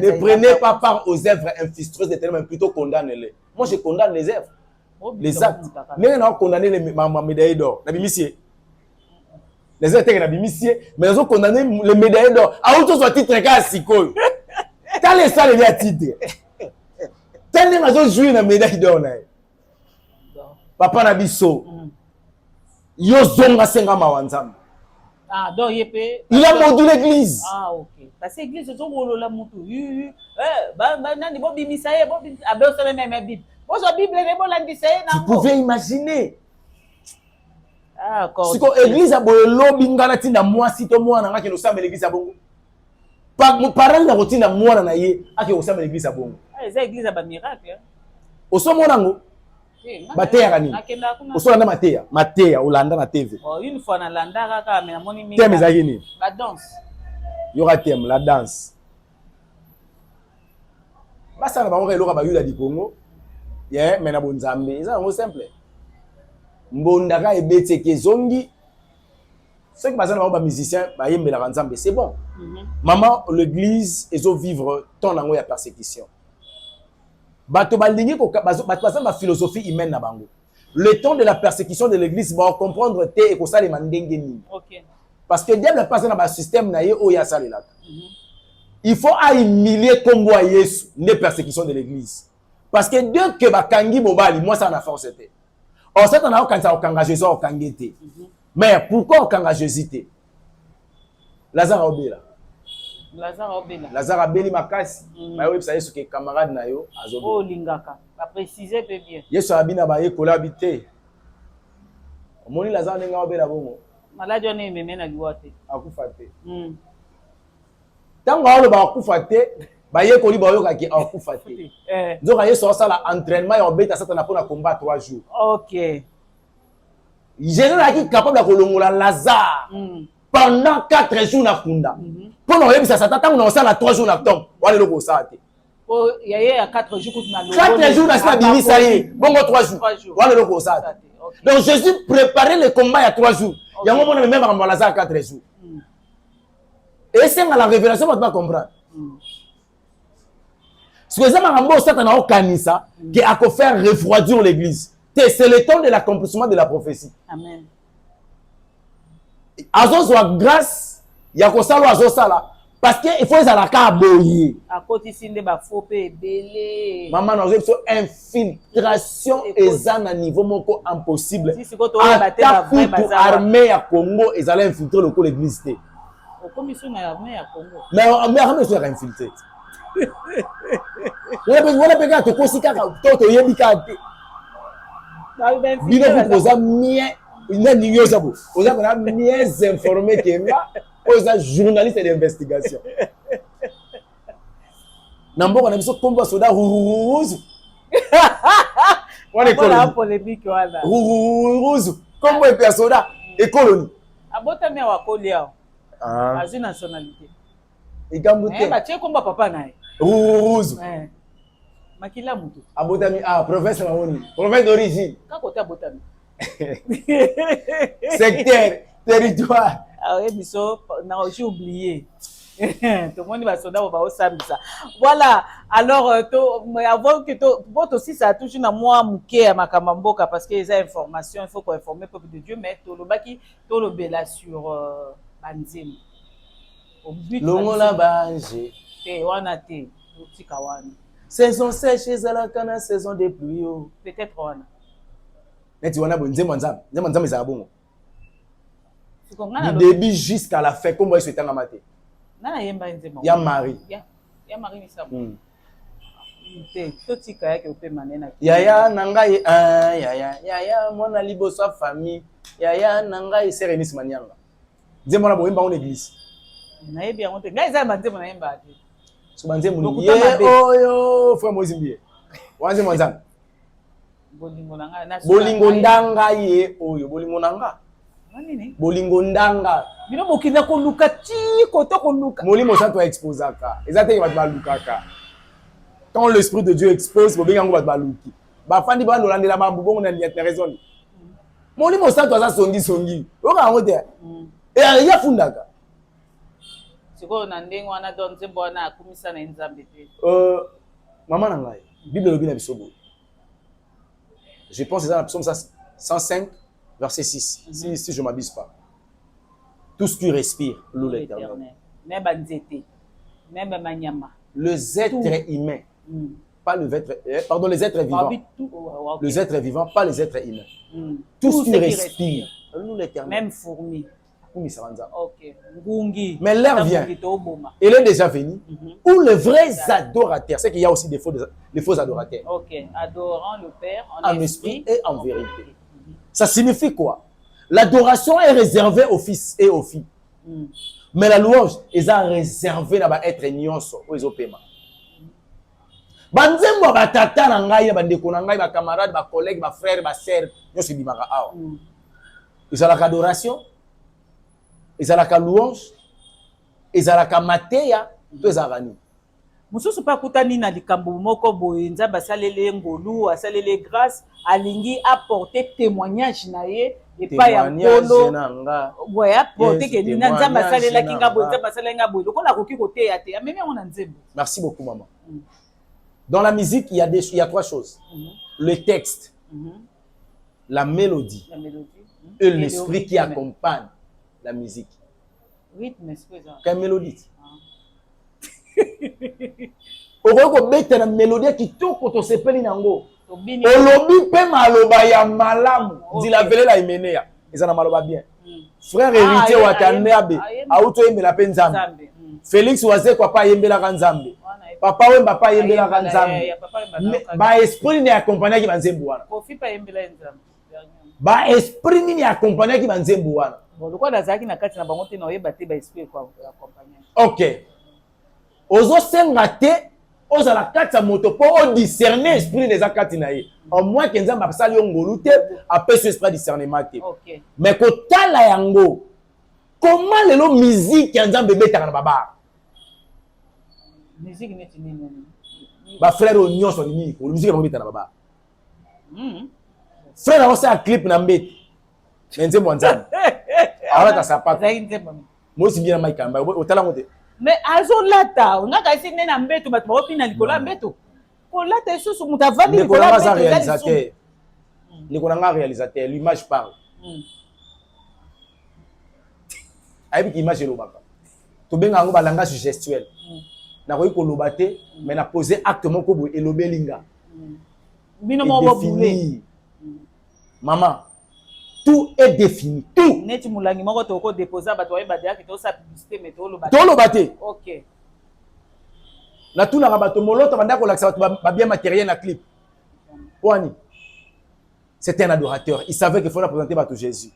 ne prenez pas part aux œuvres infructueuses des ténèbres mais plutôt condamnez-les. Moi je condamne les œuvres les actes mais on a condamné les médailles d'or na bimisie les autres na bimisie mais ils ont condamné les médailles d'or à autre soit titre ka sikoyo quand les salles les titre tellement ils ont joué na médaille d'or na papa na biso yo zonga senga mawanzamba Ah, donc il a mordu l'église. Ah, ok. Parce que l'église, c'est un la moutou. Nani bo bimisaye, bo abeso même Bible. Bo so Bible ne bo landisaye Tu nango. pouvais imaginer. Ah, d'accord. Si l'église a boye lobi ngana tinda moi si to moi nanga ke no samba l'église a bongo. Pas mon parent na rotina moi na ye ake o samba l'église a bongo. Ah, c'est l'église a ba miracle. O so mona ngo. Bateya kani. O so landa mateya, mateya o landa na TV. Oh, une fois na landa kaka mais na moni mi. Thème ezaki ni. La danse. Il y aura thème la danse. Basa na bango eloka ba yuda di Congo. Yeah, mais na bonzambe, ça c'est simple. Mbondaka ebete ke zongi. Ceux qui basent na ba musicien ba yembela nzambe, c'est bon. Maman, l'église ezo vivre tant nango ya persécution. Bato balingi ko bato ba philosophie humaine na bango. Le temps de la persécution de l'église va comprendre te et ko sale mandenge ni. OK. Parce que diable passe dans ba système na ye o ya sale là. Il faut humilier comme à Yesu les persécutions de l'église. Parce que Dieu que ba kangi mobali, moi ça na force était. On sait on a quand ça au kanga Jésus au kangete. Mais pourquoi au kanga Jésus té? Lazare obela. Lazare abeli makasi. Ba web ça Yesu ke camarade na yo azobe. Oh lingaka. Ba préciser peu bien. Yesu abina ba ye kolabité. Omoni Lazare nga obela bongo. Malade on est même na liwate. Akufa te. Tango alo ba akufa te, ba ye koli ba yo ka ki akufa te. Donc Yesu osala entraînement ya obeta satana pour na combat 3 jours. OK. Jésus est capable de kolongola Lazare pendant 4 jours na kunda. Pour nous yebisa satan tango na osala 3 jours na tombe, wale loko sa te. Oh, il y a 4 jours na logo. 4 jours na sa bimisa ye, bongo 3 jours. Wale loko sa te. Donc Jésus préparait le combat il y a 3 jours. Il y a un moment même à Lazare 4 jours. Et c'est la révélation que tu vas comprendre. Ce que ça m'a rendu au Satan au Kanisa qui a faire refroidir l'église. C'est le temps de l'accomplissement de la prophétie. Amen. Azo soit grâce, il y a ça azo ça là parce que il faut ça la ka boyer. À côté sinde ba faux pe belé. Maman nous avons infiltration ezan à niveau moko impossible. Si ko to battre ba vrai bazar. Armée à Congo ils allaient infiltrer le l'église. Au commission na armée à Congo. Mais armée soit infiltrée. Wala peka to kosika to yebika te. Bino vous mien une nigno sabo. Vous avez mieux informé que moi. Vous êtes journaliste d'investigation. Nambo on a besoin combat soda rouge. On est la polémique wala. Rouge. Comme un persona et colonie. Abota mi wa kolia. Ah. Azui nationalité. Et gambote. Ba tie komba papa nae. Rouge. Makila mutu. Abotami province maoni. Province d'origine. Ka côté abotami. Secteur, territoire. Ah oui, biso na j'ai oublié. Tout le monde va sonner au bao samisa. Voilà. Alors avant que votre aussi ça touche na moi muke à makamamboka parce que les informations il faut qu'on informer le peuple de Dieu mais to lobaki to lobela sur banzim. Au but Longola banje. Te wana te tikawana. Saison sèche ezalaka na saison de pluie. Peut-être wana. Neti wana bonzembo nzambe. Nzambe nzambe za bongo. Du début jusqu'à la fin comme ça etanga maté. Nana yemba nzembo. Ya Marie. Ya Marie misamo. Te totika yake upe manena. Yaya nangai yaya mwana liboso famille. Yaya nangai Serenis Manyanga. Nzembo na boyemba on église. Na yebi ya monte. Ngai za nzembo na yemba ate. Subanze muni ye oyo frère Moïse Mbie. Wanze mwanzana. Bolingo nanga na bolingo ndanga ye oyo bolingo nanga. Nini? Bolingo ndanga. Bino bokina ko luka ti ko to ko luka. Molimo santo exposaka. Ezate ba lukaka. Quand l'esprit de Dieu expose, bobenga ngo ba luki. Ba fandi ba lolandela ba mbongo na liet raison. Molimo santo aza songi. Oka ngote. Et ya fundaka. Siko na ndengo wana don nzembo wana akumisa na nzambe te. Maman nangai. Bible lobi na bisobo. Je pense que c'est dans le psaume 105 verset 6. Si je ne m'abuse pas. Tout ce qui respire, loue l'Éternel. Même banzete, même manyama. Les êtres humains, pas le être, pardon, les êtres vivants. Les êtres vivants, pas les êtres humains. Tout ce qui respire, loue l'Éternel. Même fourmi. akumisa banzambe. Ok. Ngungi. Mais l'heure vient. Il est déjà venu. Où les vrais adorateurs, c'est qu'il y a aussi des faux adorateurs. Ok. Adorant le Père en esprit et en vérité. Ça signifie quoi? L'adoration est réservée aux fils et aux filles. Mais la louange est réservée à être nyonso aux opéma. Banzembo ba tata na ngai ba ndeko na ngai ba camarades ba collègues ba frères ba sœurs nyonso bimaka awa. Ezalaka adoration, ezalaka louange, ezalaka mateya, to ezalaka nini. Mususu pa kutani na likambo moko boye nzamba salele ngolu asalele grâce alingi apporter témoignage na ye epa ya nkolo boye apporter ke nina nzamba salela kinga boye nzamba salela boye lokola koki koteya te amemi yango na nzembo. Merci beaucoup maman. Dans la musique, il y a trois choses. Le texte, la mélodie et l'esprit qui accompagne la musique. Rythme, esprit. Quelle mélodie? La mélodie qui tourne quand on s'appelle Nango. Olobi pe maloba ya malamu. Dit la vele la imenea. Ils en maloba bien. Frère héritier wa Kandeabe, auto yembela pe Nzambe. Félix waze kwa pa yembela ka Nzambe. Papa wemba pa yembela ka Nzambe. Ba esprit ni accompagner ki banzembo wana. Kofi pa yembela Nzambe. Ba esprit ni accompagner ki banzembo wana. Bon lokwa dazaki na kati na bango te na oyeba te ba esprit kwa accompagner. OK. Ozo senga te oza la kati ya moto po o discerner esprit des akati na ye. Au moins que Nzambe apesali yo ngolu te apesi esprit discernement te. OK. Mais kotala yango comment lelo musique ya Nzambe betaka na baba? Musique neti nini? Ba frère nyonso ni nini? Musique ya betaka na baba. Frère na osa clip na mbeti. Nzembo Nzambe. Ala ta sapato. Moi si bien na maikamba otala ngote. Mais azolata ngaka esi nena mbeto bato baopina likola mbeto kolata isusu mutu avandi likola mbeto réalisateur likola nga réalisateur l'image parle ayebi ki image elobaka tobenga yango balanga gestuel nakoki koloba te mais na poser acte moko boye elobelinga bino moko bule maman tout est défini, tout. Neti mulangi moko toko déposer bato wa badia ki to sa publicité mais to lo baté. OK. Na tout na bato moloto banda ko laksa bato ba bien matériel na clip. Wani. C'était un adorateur, il savait qu'il fallait présenter bato Jésus.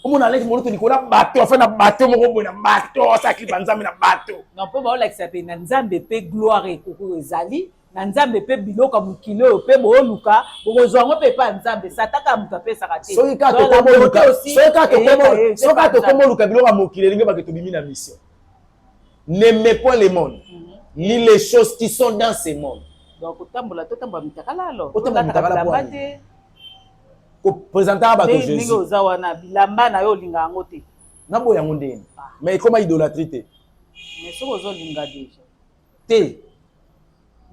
Omo na leki moloto Nicolas bato fa na bato moko bo na bato sa clip Nzambe na bato. Non po ba laksa pe na Nzambe pe gloire ko ezali. Nzambe pe biloka mukilo pe booluka bokozwa ngo pe pa Nzambe sataka mutu apesaka te soka to komoluka biloka mukile linge baketo bimi na mission. N'aimez point le monde ni les choses qui sont dans ce monde. Donc otambola totambola mitakala alors otambola mitakala bate ko présenter bato Jésus ningo zawana bilamba na yo linga ngo te na boya ngo ndeni mais comment idolâtrie te mais soko zo linga déjà te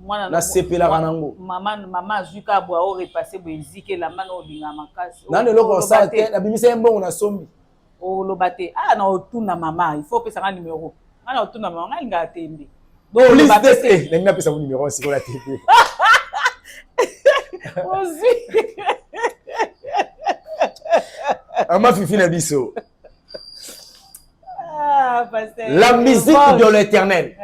mwana na sepelaka nango mama azuka bwa o repasser boezike la mano olinga makasi nane loko sa te na bimisa mbongo na sombi o lobate ah na otuna mama il faut pesa nga numéro nga na otuna mama nga linga atembe donc lobate na ngina pesa mo numéro siko la tv ozi ama fifi na biso ah pasteur la musique de l'Éternel.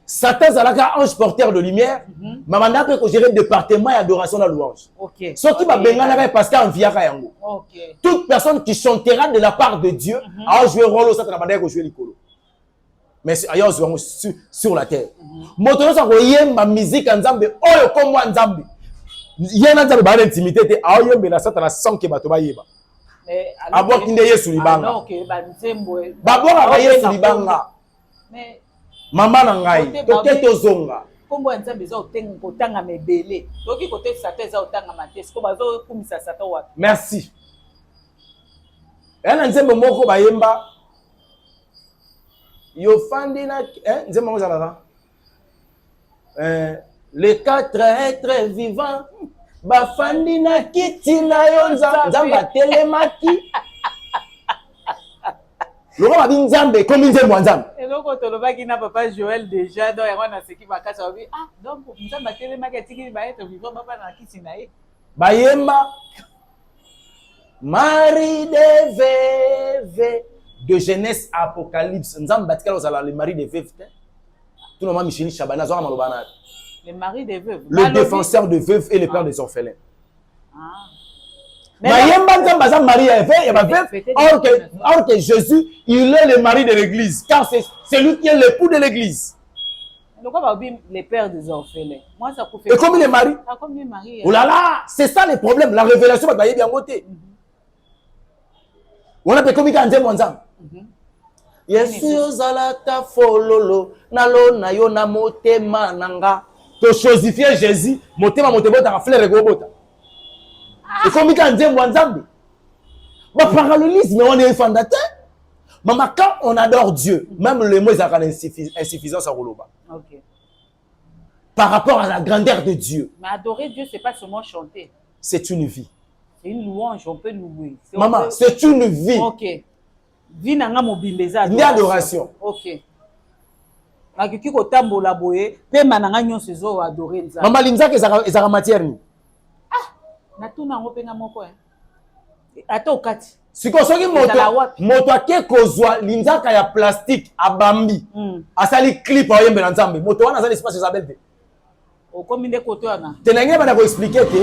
Satan zalaka ange porteur de lumière, mamanda peut gérer département et adoration la louange. OK. Ce qui va bengana parce qu'en viaka yango. OK. Toute personne qui chantera de la part de Dieu a joué rôle au satan mamanda ko jouer likolo. Mais ailleurs sur la terre. Motono sa ko yemba musique Nzambe oyo komwa Nzambe. Yena Nzambe ba intimité te a yemba na satan na son ke bato ba yeba. Mais abo kinde Yesu libanga. OK, ba nzembo. Babora ba Yesu libanga. Mais mama na ngai toke tozonga kombo ya Nzambe eza otanga mebele toki kote satan eza otanga matesi ko bazo kumisa satan wapi. Merci. Yana Nzembo moko bayemba yo fandi na Nzembo mo zalaka les quatre êtres vivants bafandi na kiti na yo Nzambe telemaki Loko babi Nzambe comme Nzembo Nzambe. Eloko tolobaki na papa Joël déjà donc yango na seki bakasa babi ah donc Nzambe telemaki atiki ba être vivant baba na kiti na ye. Bayemba Marie des veuves de Genèse à Apocalypse. Nzambe batika ozala le mari des veuves. Tout le monde Michel Chabana zo malobana. Le mari des veuves. Le défenseur de veuves et le père des orphelins. Ah. Mayemba Nzambe baza mari ya veuve, or que Jésus, il est le mari de l'église car c'est lui qui est l'époux de l'église. Donc, on va oublier les pères des orphelins. Moi, ça peut faire. Et comme il est marié. Ah, comme il est marié. Oh là là, c'est ça le problème. La révélation va bien côté. On a comme il a Nzambe. Yesu zalata fololo nalo na yo na motema nanga. To chosifier Jésus, motema ta fleur gobota. Et comme il a Nzambe. Ma parallélisme on est fondateur. Maman, quand on adore Dieu, même le mot est insuffisant à Roloba. Ok. Par rapport à la grandeur de Dieu. Mais adorer Dieu, c'est pas seulement chanter. C'est une vie. C'est une louange, on peut louer. Maman, c'est une vie. Ok. Vie nanga mobimbeza. Une adoration. Ok. Makiki ko tambola boye, pe mananga nyonso zo adorer nzambe. Maman, linzaka ezaka matière ni. Ah, na tuna ngo penga moko ata okati. Siko soki moto ake kozwa linzaka ya plastique abambi. Asali clip oyembe na nzambe. Moto wana azali espace Isabelle te. Okomi nde koto wana. Tenenge bana ko expliquer te.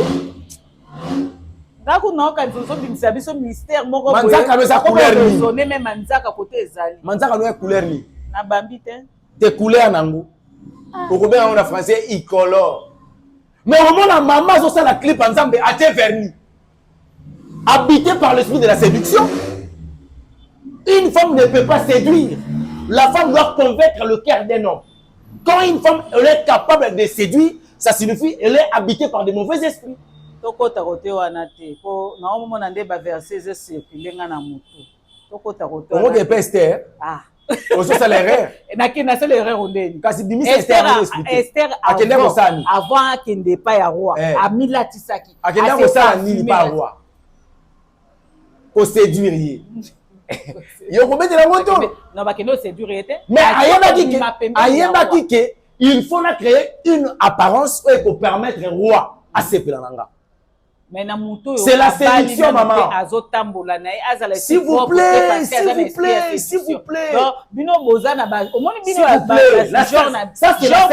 Ngako na okanzo bimisa biso mystère moko boye. Manzaka no za couleur ni. Zonne même manzaka côté ezali. Manzaka no ya couleur ni. Na bambi te. Te couleur nango. Okobena en français icolore. Mais au moment la maman zo la clip nzambe até verni. Habité par l'esprit de la séduction. Une femme ne peut pas séduire. La femme doit convaincre le cœur d'un homme. Quand une femme elle est capable de séduire, ça signifie qu'elle est habitée par de mauvais esprits. Tokota kote wana te. Po na omo na nde ba verset ze circuler na mutu. Tokota kote. On voit que Esther. Ah. Aussi ça l'erreur. Na kina c'est l'erreur ondeni. Kasi bimi Esther avant kende pa ya roi. Amila tisaki. Akenda ko ça ni pa roi. Ko séduire. Yo ko mettre la moto. Non ba kendo séduire était. Mais ayeba ki il faut la créer une apparence pour permettre roi à se plananga. C'est la séduction, maman. S'il vous plaît, s'il vous plaît, s'il vous plaît. Ça, c'est la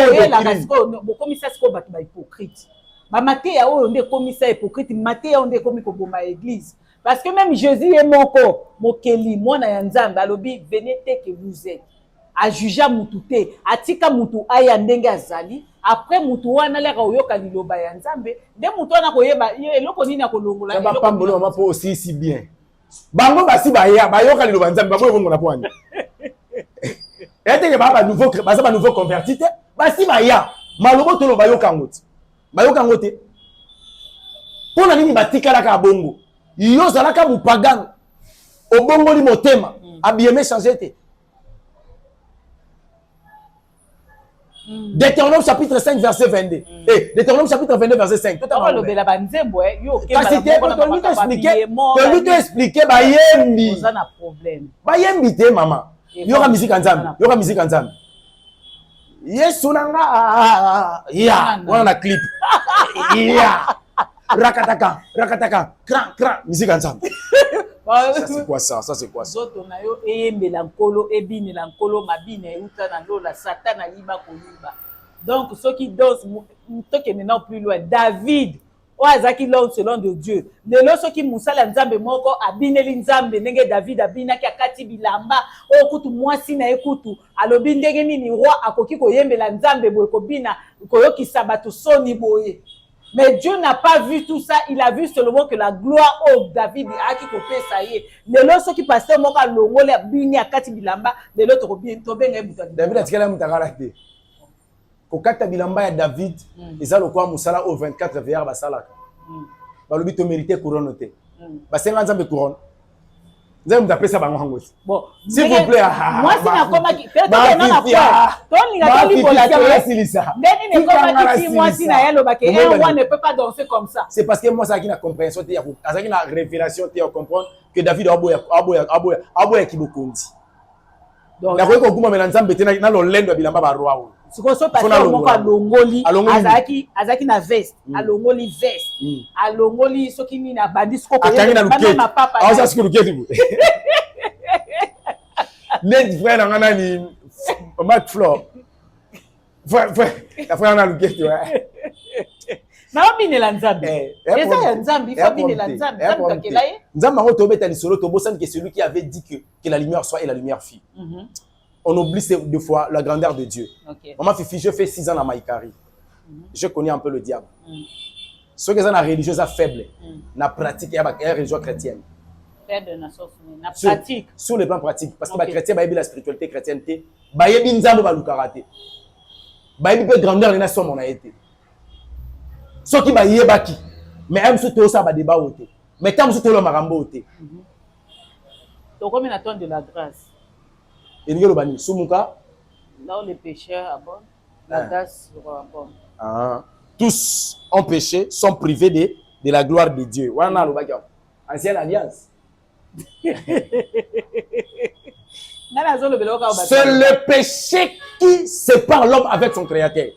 église. Parce que même Jésus est mon corps, mon keli, moi na nzambe, alobi venez tel que vous êtes. A juger mutute, atika mutu aya ndenge azali. Après mutu wana leka oyoka liloba ya nzambe, de mutu wana koyeba eloko nini akolongola eloko. Ba pambolo mama po aussi si bien. Bango basi ba ya ba yoka liloba nzambe ba bongo na poani. Eteke ba nouveau converti te, basi ba ya. Malobo to lo ba yoka ngoti. Ba yoka ngote. Pona nini batika ka bongo? Yo zalaka mupagano. Obongo li motema, abiyeme changer te. Deutéronome chapitre 5 verset 22. Deutéronome chapitre 22 verset 5. Tout à l'heure. Expliquer bayembi. Vous avez un problème. Bayembi te maman. Yoka musique ensemble. Yoka musique ensemble. Yesu nanga ya wana na clip. Ya. Rakataka, rakataka, cran cran musique ensemble. Ça c'est quoi ça? Ça c'est quoi ça? Zoto na yo eyembela nkolo ebinela nkolo mabine euta na lola satana liba koyiba. Donc ceux qui dansent to que maintenant plus loin David oazaki l'homme selon de Dieu. Lelo ceux qui musala nzambe moko abineli nzambe ndenge David abinaki akati bilamba okutu mwasi na ekutu alobi ndenge nini roi akoki koyembela nzambe boye kobina koyokisa bato soni boye. Mais Dieu n'a pas vu tout ça, il a vu seulement que la gloire au David a qui copé ça y est. Les lorsque qui passaient mon cas longo les bini à kati bilamba, les autres bien tombé David a tiré la mutakarate. Kokata bilamba ya David, ils ont le quoi musala au 24 vers basala. Ba lobi to mériter couronne te. Ba 50 ans de couronne. Vous allez me taper ça bango hangos. Bon, s'il vous plaît. Moi si na koma ki, peut-être que non na quoi. Toni na toli bola silisa. Deni ne koma ki moi si na yalo ba ke on ne peut pas danser comme ça. C'est parce que moi ça qui na compréhension te ya ko, ça qui na révélation te ya comprendre que David aboya kibokondi. Donc na ko kuma mena nzambe te na lo lendo bilamba ba roi. siko so pasteur moko alongoli azaki na veste alongoli veste alongoli soki nini abandi siko na papa aza siko luketi net frère na ngana ni Mac Flor frère na luketi na binela nzambe eza ya nzambe il faut binela nzambe kakela ye nzambe ngo tobeta lisolo tobosani que celui qui avait dit que la lumière soit et la lumière fut. On oublie deux fois la grandeur de Dieu. Maman Fifi, je fais 6 ans à Maïkari. Je connais un peu le diable. Ceux qui sont religieux sont faibles. Na pratique, il y a une religion chrétienne. Faible na pratique. Sur le plan pratique, parce que les chrétiens, ils ont la spiritualité chrétienne. Ils ont nzambe ba lukarate. Ils ont une grandeur de la somme on a été. Ceux qui ont baki, mais ils ont ça ba débat oté. Mais tant que le marambo oté. Donc comme on attend de la grâce. Et nous bani sumuka là où les pécheurs abondent, la grâce abonde. Tous ont péché, sont privés de la gloire de Dieu. Wana lo baki ancienne alliance. C'est le péché qui sépare l'homme avec son créateur.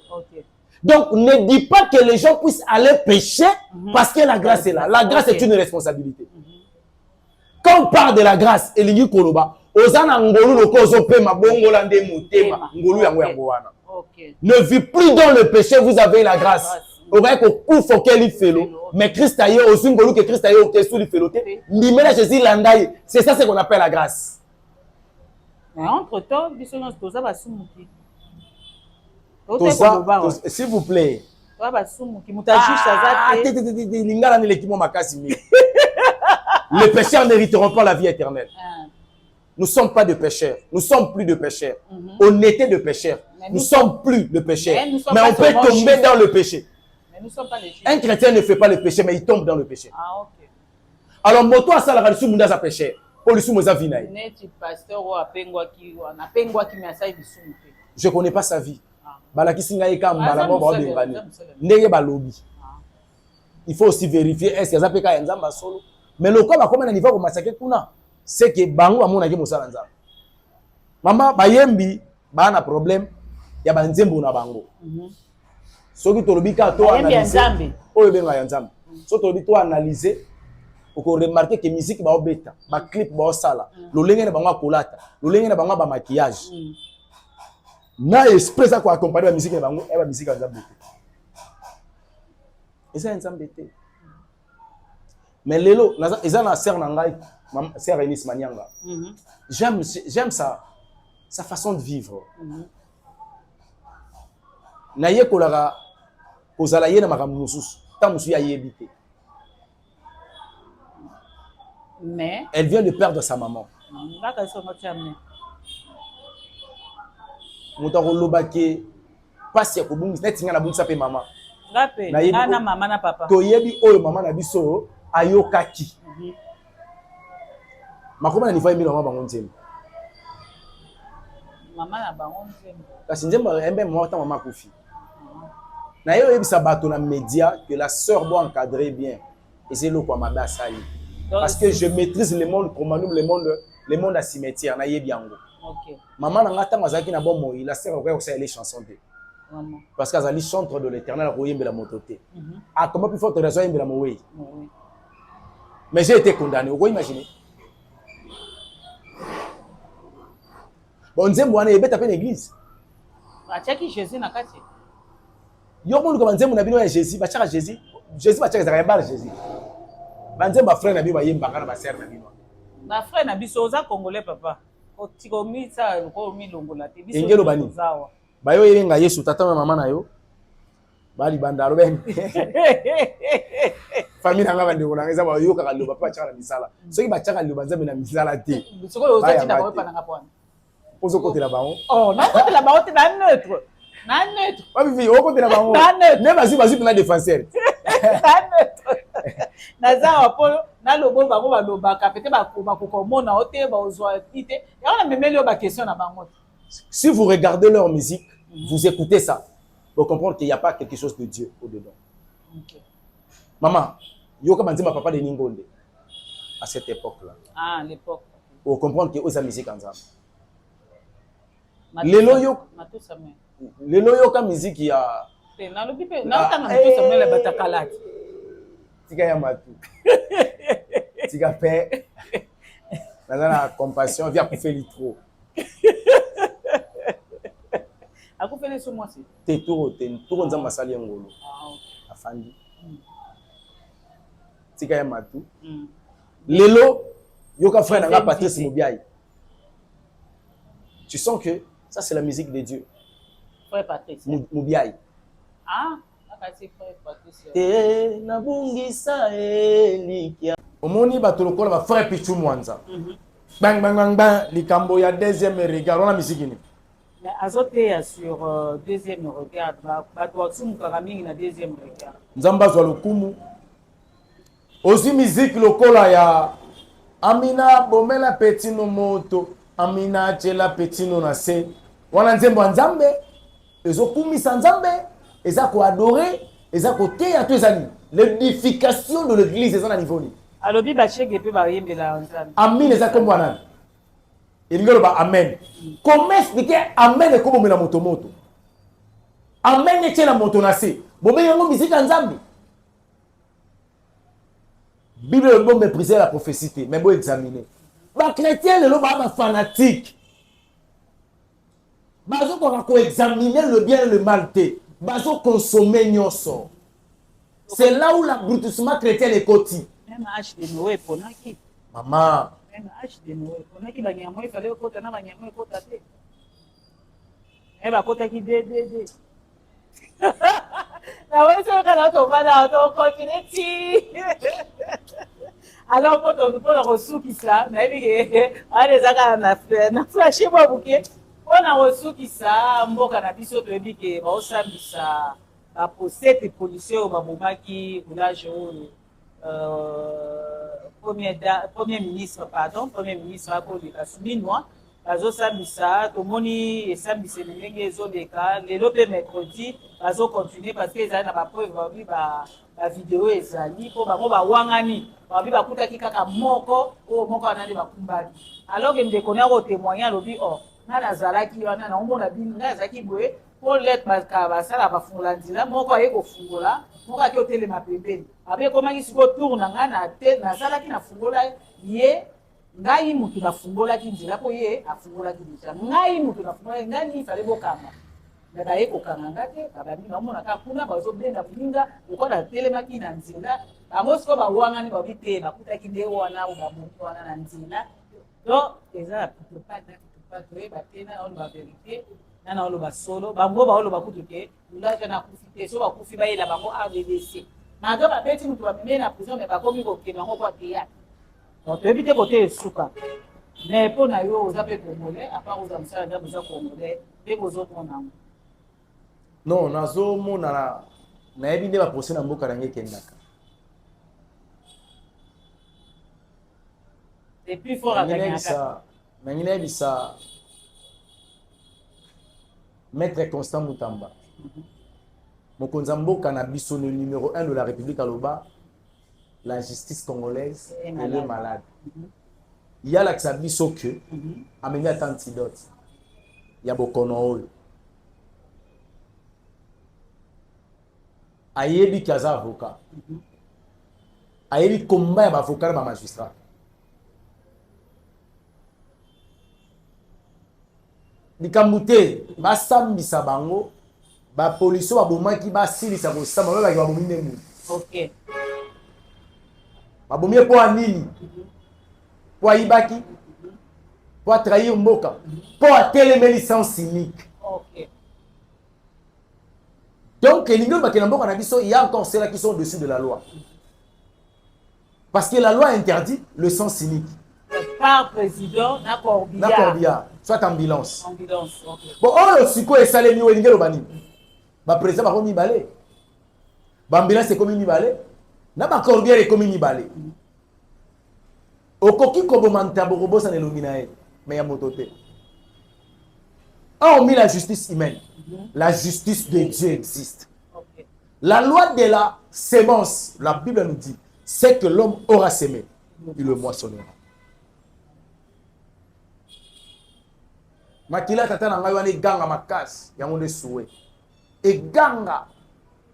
Donc ne dis pas que les gens puissent aller pécher parce que la grâce est là. La grâce est une responsabilité. Quand on parle de la grâce, Elingi Koloba, ne vis plus dans le péché, vous avez la grâce. Mais Christ a eu aussi que Christ a eu c'est ça ce qu'on appelle la grâce. Mais entre-temps, s'il vous plaît. Les pécheurs n'hériteront pas la vie éternelle. Nous ne sommes pas de pécheurs. Nous ne sommes plus de pécheurs. On était de pécheurs. Nous ne sommes plus de pécheurs. Mais on peut tomber dans le péché. Un chrétien ne fait pas le péché, mais il tombe dans le péché. Alors, moto a ça la radio munda za péché. Pour le sous moza vina. Je connais pas sa vie. Balaki singa eka mbala mo ba bengani. Ndenge balobi. Il faut aussi vérifier est-ce que ça peut ka nzamba solo. Mais le cas comme na niveau ko massacrer kuna, c'est que bango amona ki mosala nzamba. Mama bayembi ba na problème ya banzembo na bango. Soki tolobika to analyser. Oyo benga ya nzamba. So tolobi to analyser. Oko remarquer que musique ba obeta, ba clip ba osala, lolenge na bango kolata, lolenge na bango ba maquillage. Na esprit ça ko accompagner la musique na bango, e ba musique ya nzamba. Et ça nzamba té. Mais lelo, eza na sœur na ngai, sœur Eunice Manyanga. J'aime sa façon de vivre. Na ye kolaka kozala ye na makambo mosusu, ta musu ya yebité. Mais elle vient de perdre sa maman. Mutako lobake pasi ya kobungi netinga na bungisa pe mama. Na mama na papa. To yebi oyo mama na biso ayokaki. Makoma na nifa mbi na mama bango nzembo. Mama na bango nzembo. Kasi nzembo embe mama ta mama kufi. Na yo yebisa bato na média que la sœur doit encadrer bien. Et c'est le quoi maba sali. Parce que je maîtrise le monde comme nous le monde à cimetière na yebi yango. OK. Maman na ngata mazaki na bon moi, la sœur va aussi les chansons de. Parce qu'elle a chantre de l'Éternel royembe la mototé. Ah comment plus forte raison yembe la mowe. Mais j'ai été condamné, vous imaginez. Bon nzembo wana yebeta pe l'église. Achaki Jésus na kati. Yo monde comme nzembo na bino ya Jésus, ba chaka Jésus. Jésus ba chaka za Jésus. Banzembo ba frère na bino ba yemba kana ba sœur na bino. Ba frère na biso oza congolais papa. Otikomi sa ko mi longola te biso. Engelo bani. Ba yo yenga Yesu tata na mama na yo. Bali bandalo ben. Famille nga bande ko ngeza ba yo ka loba pa chaka misala. Soki ba chaka loba nzambe na misala te. Soko yo zati na ba pa na pona. Pozo côté la baon. Oh, na côté la baon te na neutre. Na neutre. Ba bibi o côté la baon. Ne vas-y na défenseur. Na neutre. Na za apolo na lobo bango ba loba ka pete ba ko komona ote ba ozwa ite. Ya on a memeli ba question na bango. Si vous regardez leur musique, vous écoutez ça, vous comprenez qu'il n'y a pas quelque chose de Dieu au-dedans. Okay. Maman, yo comme dit ma papa de Ningonde à cette époque-là. Ah, l'époque. Vous comprenez que aux musique ensemble. Lelo yo Le loyoka musique ya. Na lobi pe na tanga mtu samela batakalati. Tika ya matu. Tika fait. La compassion vient pour faire trop. A ku fele so moi c'est. Te toro nzamba sali ngolo. Ah OK. Afandi. Tika ya matu. Lelo yoka frère nanga Patrice Mobiaï. Tu sens que ça c'est la musique de Dieu. Frère Patrice. Mobiaï. Ah, c'est frère Patrice. Te na bungisa elikia. Omoni bato lokola ba frère Pichu Mwanza. Bang bang bang bang likambo ya deuxième regard on a musique ni. Mais azote sur deuxième regard bato watsumu mingi na deuxième regard. Nzamba zwa lokumu. Aussi musique lokola ya Amina bomela petino moto, Amina chela petino na se. Wana nzembo nzambe, ezokumisa nzambe, eza ko adorer, eza ko teya to ezali. L'édification de l'église eza na niveau ni. Alobi ba chege pe ba yembela nzambe. Amen eza kombo nani? Elingelo ba amen. Comment expliquer amen e kombo mela moto moto? Amen e chela moto na se. Bomela yango musique nzambe. Bible est bon mépriser la prophétie, mais bon examiner. Les chrétiens, les gens fanatiques. Ils ont examiner le bien et le mal. Ils ont consommer nyonso. C'est là où l'abrutissement chrétien est côté. Même H de Noé pour naki. Maman. Même H de Noé pour naki banyamo il fallait kota na banyamo kota te. Eh ba kota ki de. Na wewe sio kana tofana to continue. Alors pour le ressoukisa, na biye ale zaka na flashe moi buke. Ona ressoukisa mboka na biso to bike ba osambisa ba posete policier ba bomaki village premier ministre ako de Kasuminoa bazosambisa tomoni esambise ndenge ezoleka lelo pe mercredi bazocontinue parce que ezali na bapreuve babi bavideo ezali mpo bango bawangani babi bakutaki kaka moko oyo moko wana nde bakumbani alors ke ndeko na kotémoigne alobi o nga nazalaki wana naomona bino nga nazalaki boye mpo lete basala bafungola nzela moko aye kofungola moko aki otelema pembeni abe ekomaki sikoyo tour na nga nazalaki nafungola ye ngai mutu nafungolaki nzela po ye afungolaki deja ngai mutu nafungolaki ngai nini fale bokanga me baye kokanga nga te babandi bamonaka kuna bazobenda kuninga lokola atelemaki na nzela bango sikoyo bawangani babi te bakutaki nde wana o bamoto wana na nzela donc eza na pitopate oyeba te na oloba verité nana oloba solo bango baoloba kutu te lulaja nakufi te so bakufi bayela bango AVDC maga babeti mutu bamemei na prison me bakomi kokende yango kwa teyate donc toyebi te kote esuka mais mpo na yo oza mpe congolais apart oza mosala nzambe oza congolais mpe bozomona yango non nazomona nayebi nde baprocès na mboka nange ekendaka depuis fort akanyaka nangi nayebisa maître Constant Mutamba mokonzi ya mboka na biso le numéro 1 de la République aloba la justice congolaise elle est malade. Il y a là que ça biso que ameni ata antidote ya bokono oyo ayebi ki aza avocat ayebi komba ya baavocat na bamagistrat likambo te basambisa bango bapolisi babomaki basilisa kosamba babaki babomi nde mutu ok babomi mpo anini mpo ayibaki mpo atrahir mboka mpo atelemeli sans cynique ok donc elingi olobaki na mboka na biso il y a encore ceux-là qui sont au-dessus de la loi parce que la loi interdit le sang cynique par président na Corbillard soit ambulance okay. Bon oyo sikoyo esalemi oyo elingi eloba nini baprésident bakomi mibale baambulance ekomi mibale na bacorbière ekomi mibale okoki koboma ntambo kobosana elongi na ye me ya moto te hormis la justice humaine la justice de Dieu existe okay. La loi de la sémence la Bible nous dit c'est que l'homme aura sémé il le moissonnera makila tata na ngai wana eganga makasi yango nde souhait eganga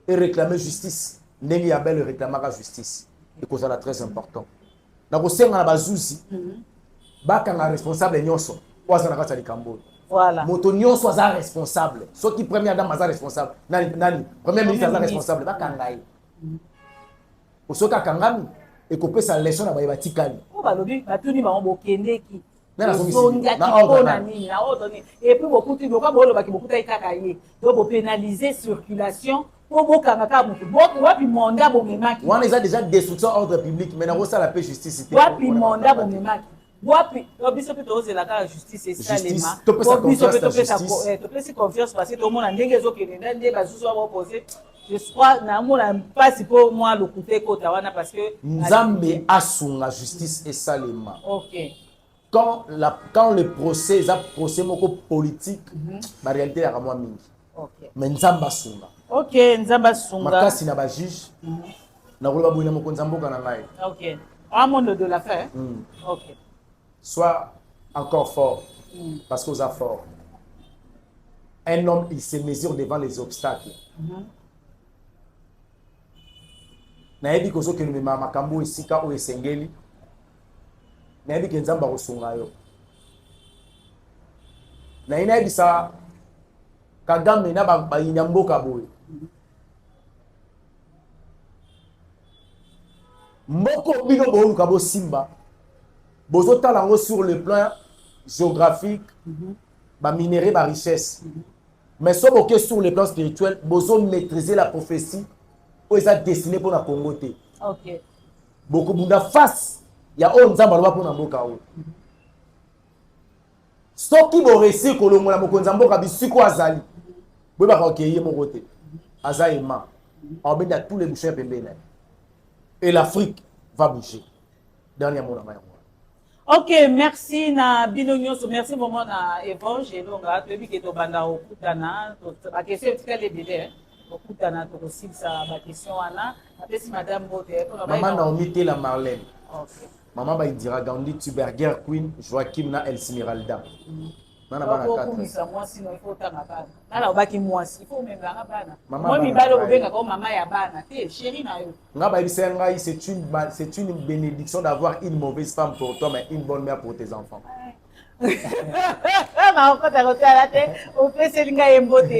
et réclamer justice ndenge ya belle réclamaka justice ekozala très important nakosenga na bazuzi bakanga responsable nyonso po aza na kati ya likambo voilà moto nyonso aza responsable soki première dame aza responsable nani premier ministre aza responsable bakanga ye osoki akangami ekopesa leson na baye batikali po balobi batuni bango bokendeki na et puis bokuti boka bolobaki bokutai kaka ye donc bopénaliser circulation po bokanga kaka motu wapi monda bomemaki wana eza déjà destruction ordre public mais nakosala pe justice te wapi monda bomemaki wapi biso mpe tozela kaka justice esalema biso mpe topesi confiance parce que tomona ndenge ezokende nde basusu babopose je crois namona mpasi mpo mwa lokute ekota wana parce que nzambe asunga justice esalema ok quand le procès est un procès politique, la réalité est à moi mingi. Mais nzamba sunga. Ok, nzamba sunga. Makasi na ba juge. Na rola boina mo konzambo kana ngai. Ok. Un monde de l'affaire. Ok. Sois encore fort parce que vous êtes fort. Un homme il se mesure devant les obstacles. Na yebi kozo ke no makambo esika o esengeli. nayebi ke nzambe akosunga yo na ye nayebisa Kagame na bayinya mboka boye mboko bino boluka bosimba bozotala yango sur le plan géographique baminere barichesse mais so boke sur le plan spirituel bozo maîtriser la prophétie oyo eza destiné mpo na Congo te bokobunda face ya oyo nzambe aloba mpo na mboka oyo soki boresir kolongola mokonzi ya mboka bisiko azali boyebaka oke ye moko te aza ema aobenda tous les bouchons pembeni na ye et l'Afrique va bouger dernier mot na ngai yango. Ok, merci na bino nyonso, merci vraiment na Evange elonga toyebi ke tobanda okutana bakestion etikali ebele okutana tokosilisa bakestion wana apesi madame bote mama Naomi Tela Marlène. Maman ba dira Gandhi Tuberger Queen Joachim na Elsmiralda. Nana bana kata. Komisa mwasi no ifo tanga bana. Nala obaki mwasi ifo memba bana. Moi mibalo obenga ko mama ya bana. Te chérie na yo. Ngaba bisenga c'est une bénédiction d'avoir une mauvaise femme pour toi mais une bonne mère pour tes enfants.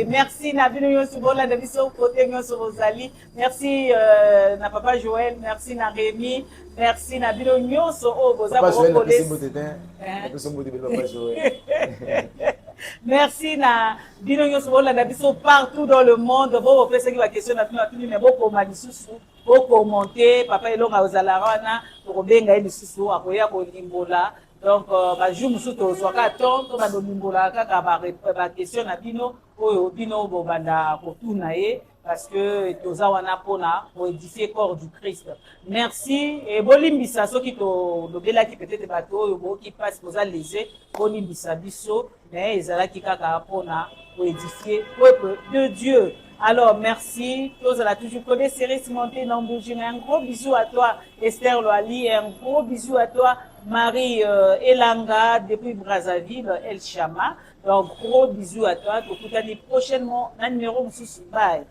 Merci na bino nyonso bolanda biso kote nyonso bozali. Merci na papa Joël, merci na Rémi, merci na bino nyonso o boza bokolé. Merci na bino nyonso bolanda biso partout dans le monde. Bo pesa ki ba question na bino mais boko malisusu, boko monter, papa elonga ozala wana, to benga elisusu akoya ko limbola. Donc, jour musu tozwaka ton to badomimbola kaka ba question na bino oyo bino bobanda kotuna ye parce que toza wana pona pour édifier corps du Christ. Merci et bolimbisa soki to dobelaki peut-être bato oyo bo ki passe poza léger bolimbisa biso mais ezalaki kaka pona pour édifier peuple de Dieu. Alors, merci. Tous à toujours connaître Céris Monté Nambouji. Un gros bisou à toi, Esther Loali. Un gros bisou à toi, Marie Elanga, depuis Brazzaville, El Chama. Donc, gros bisou à toi. Donc, prochainement, un numéro, bye.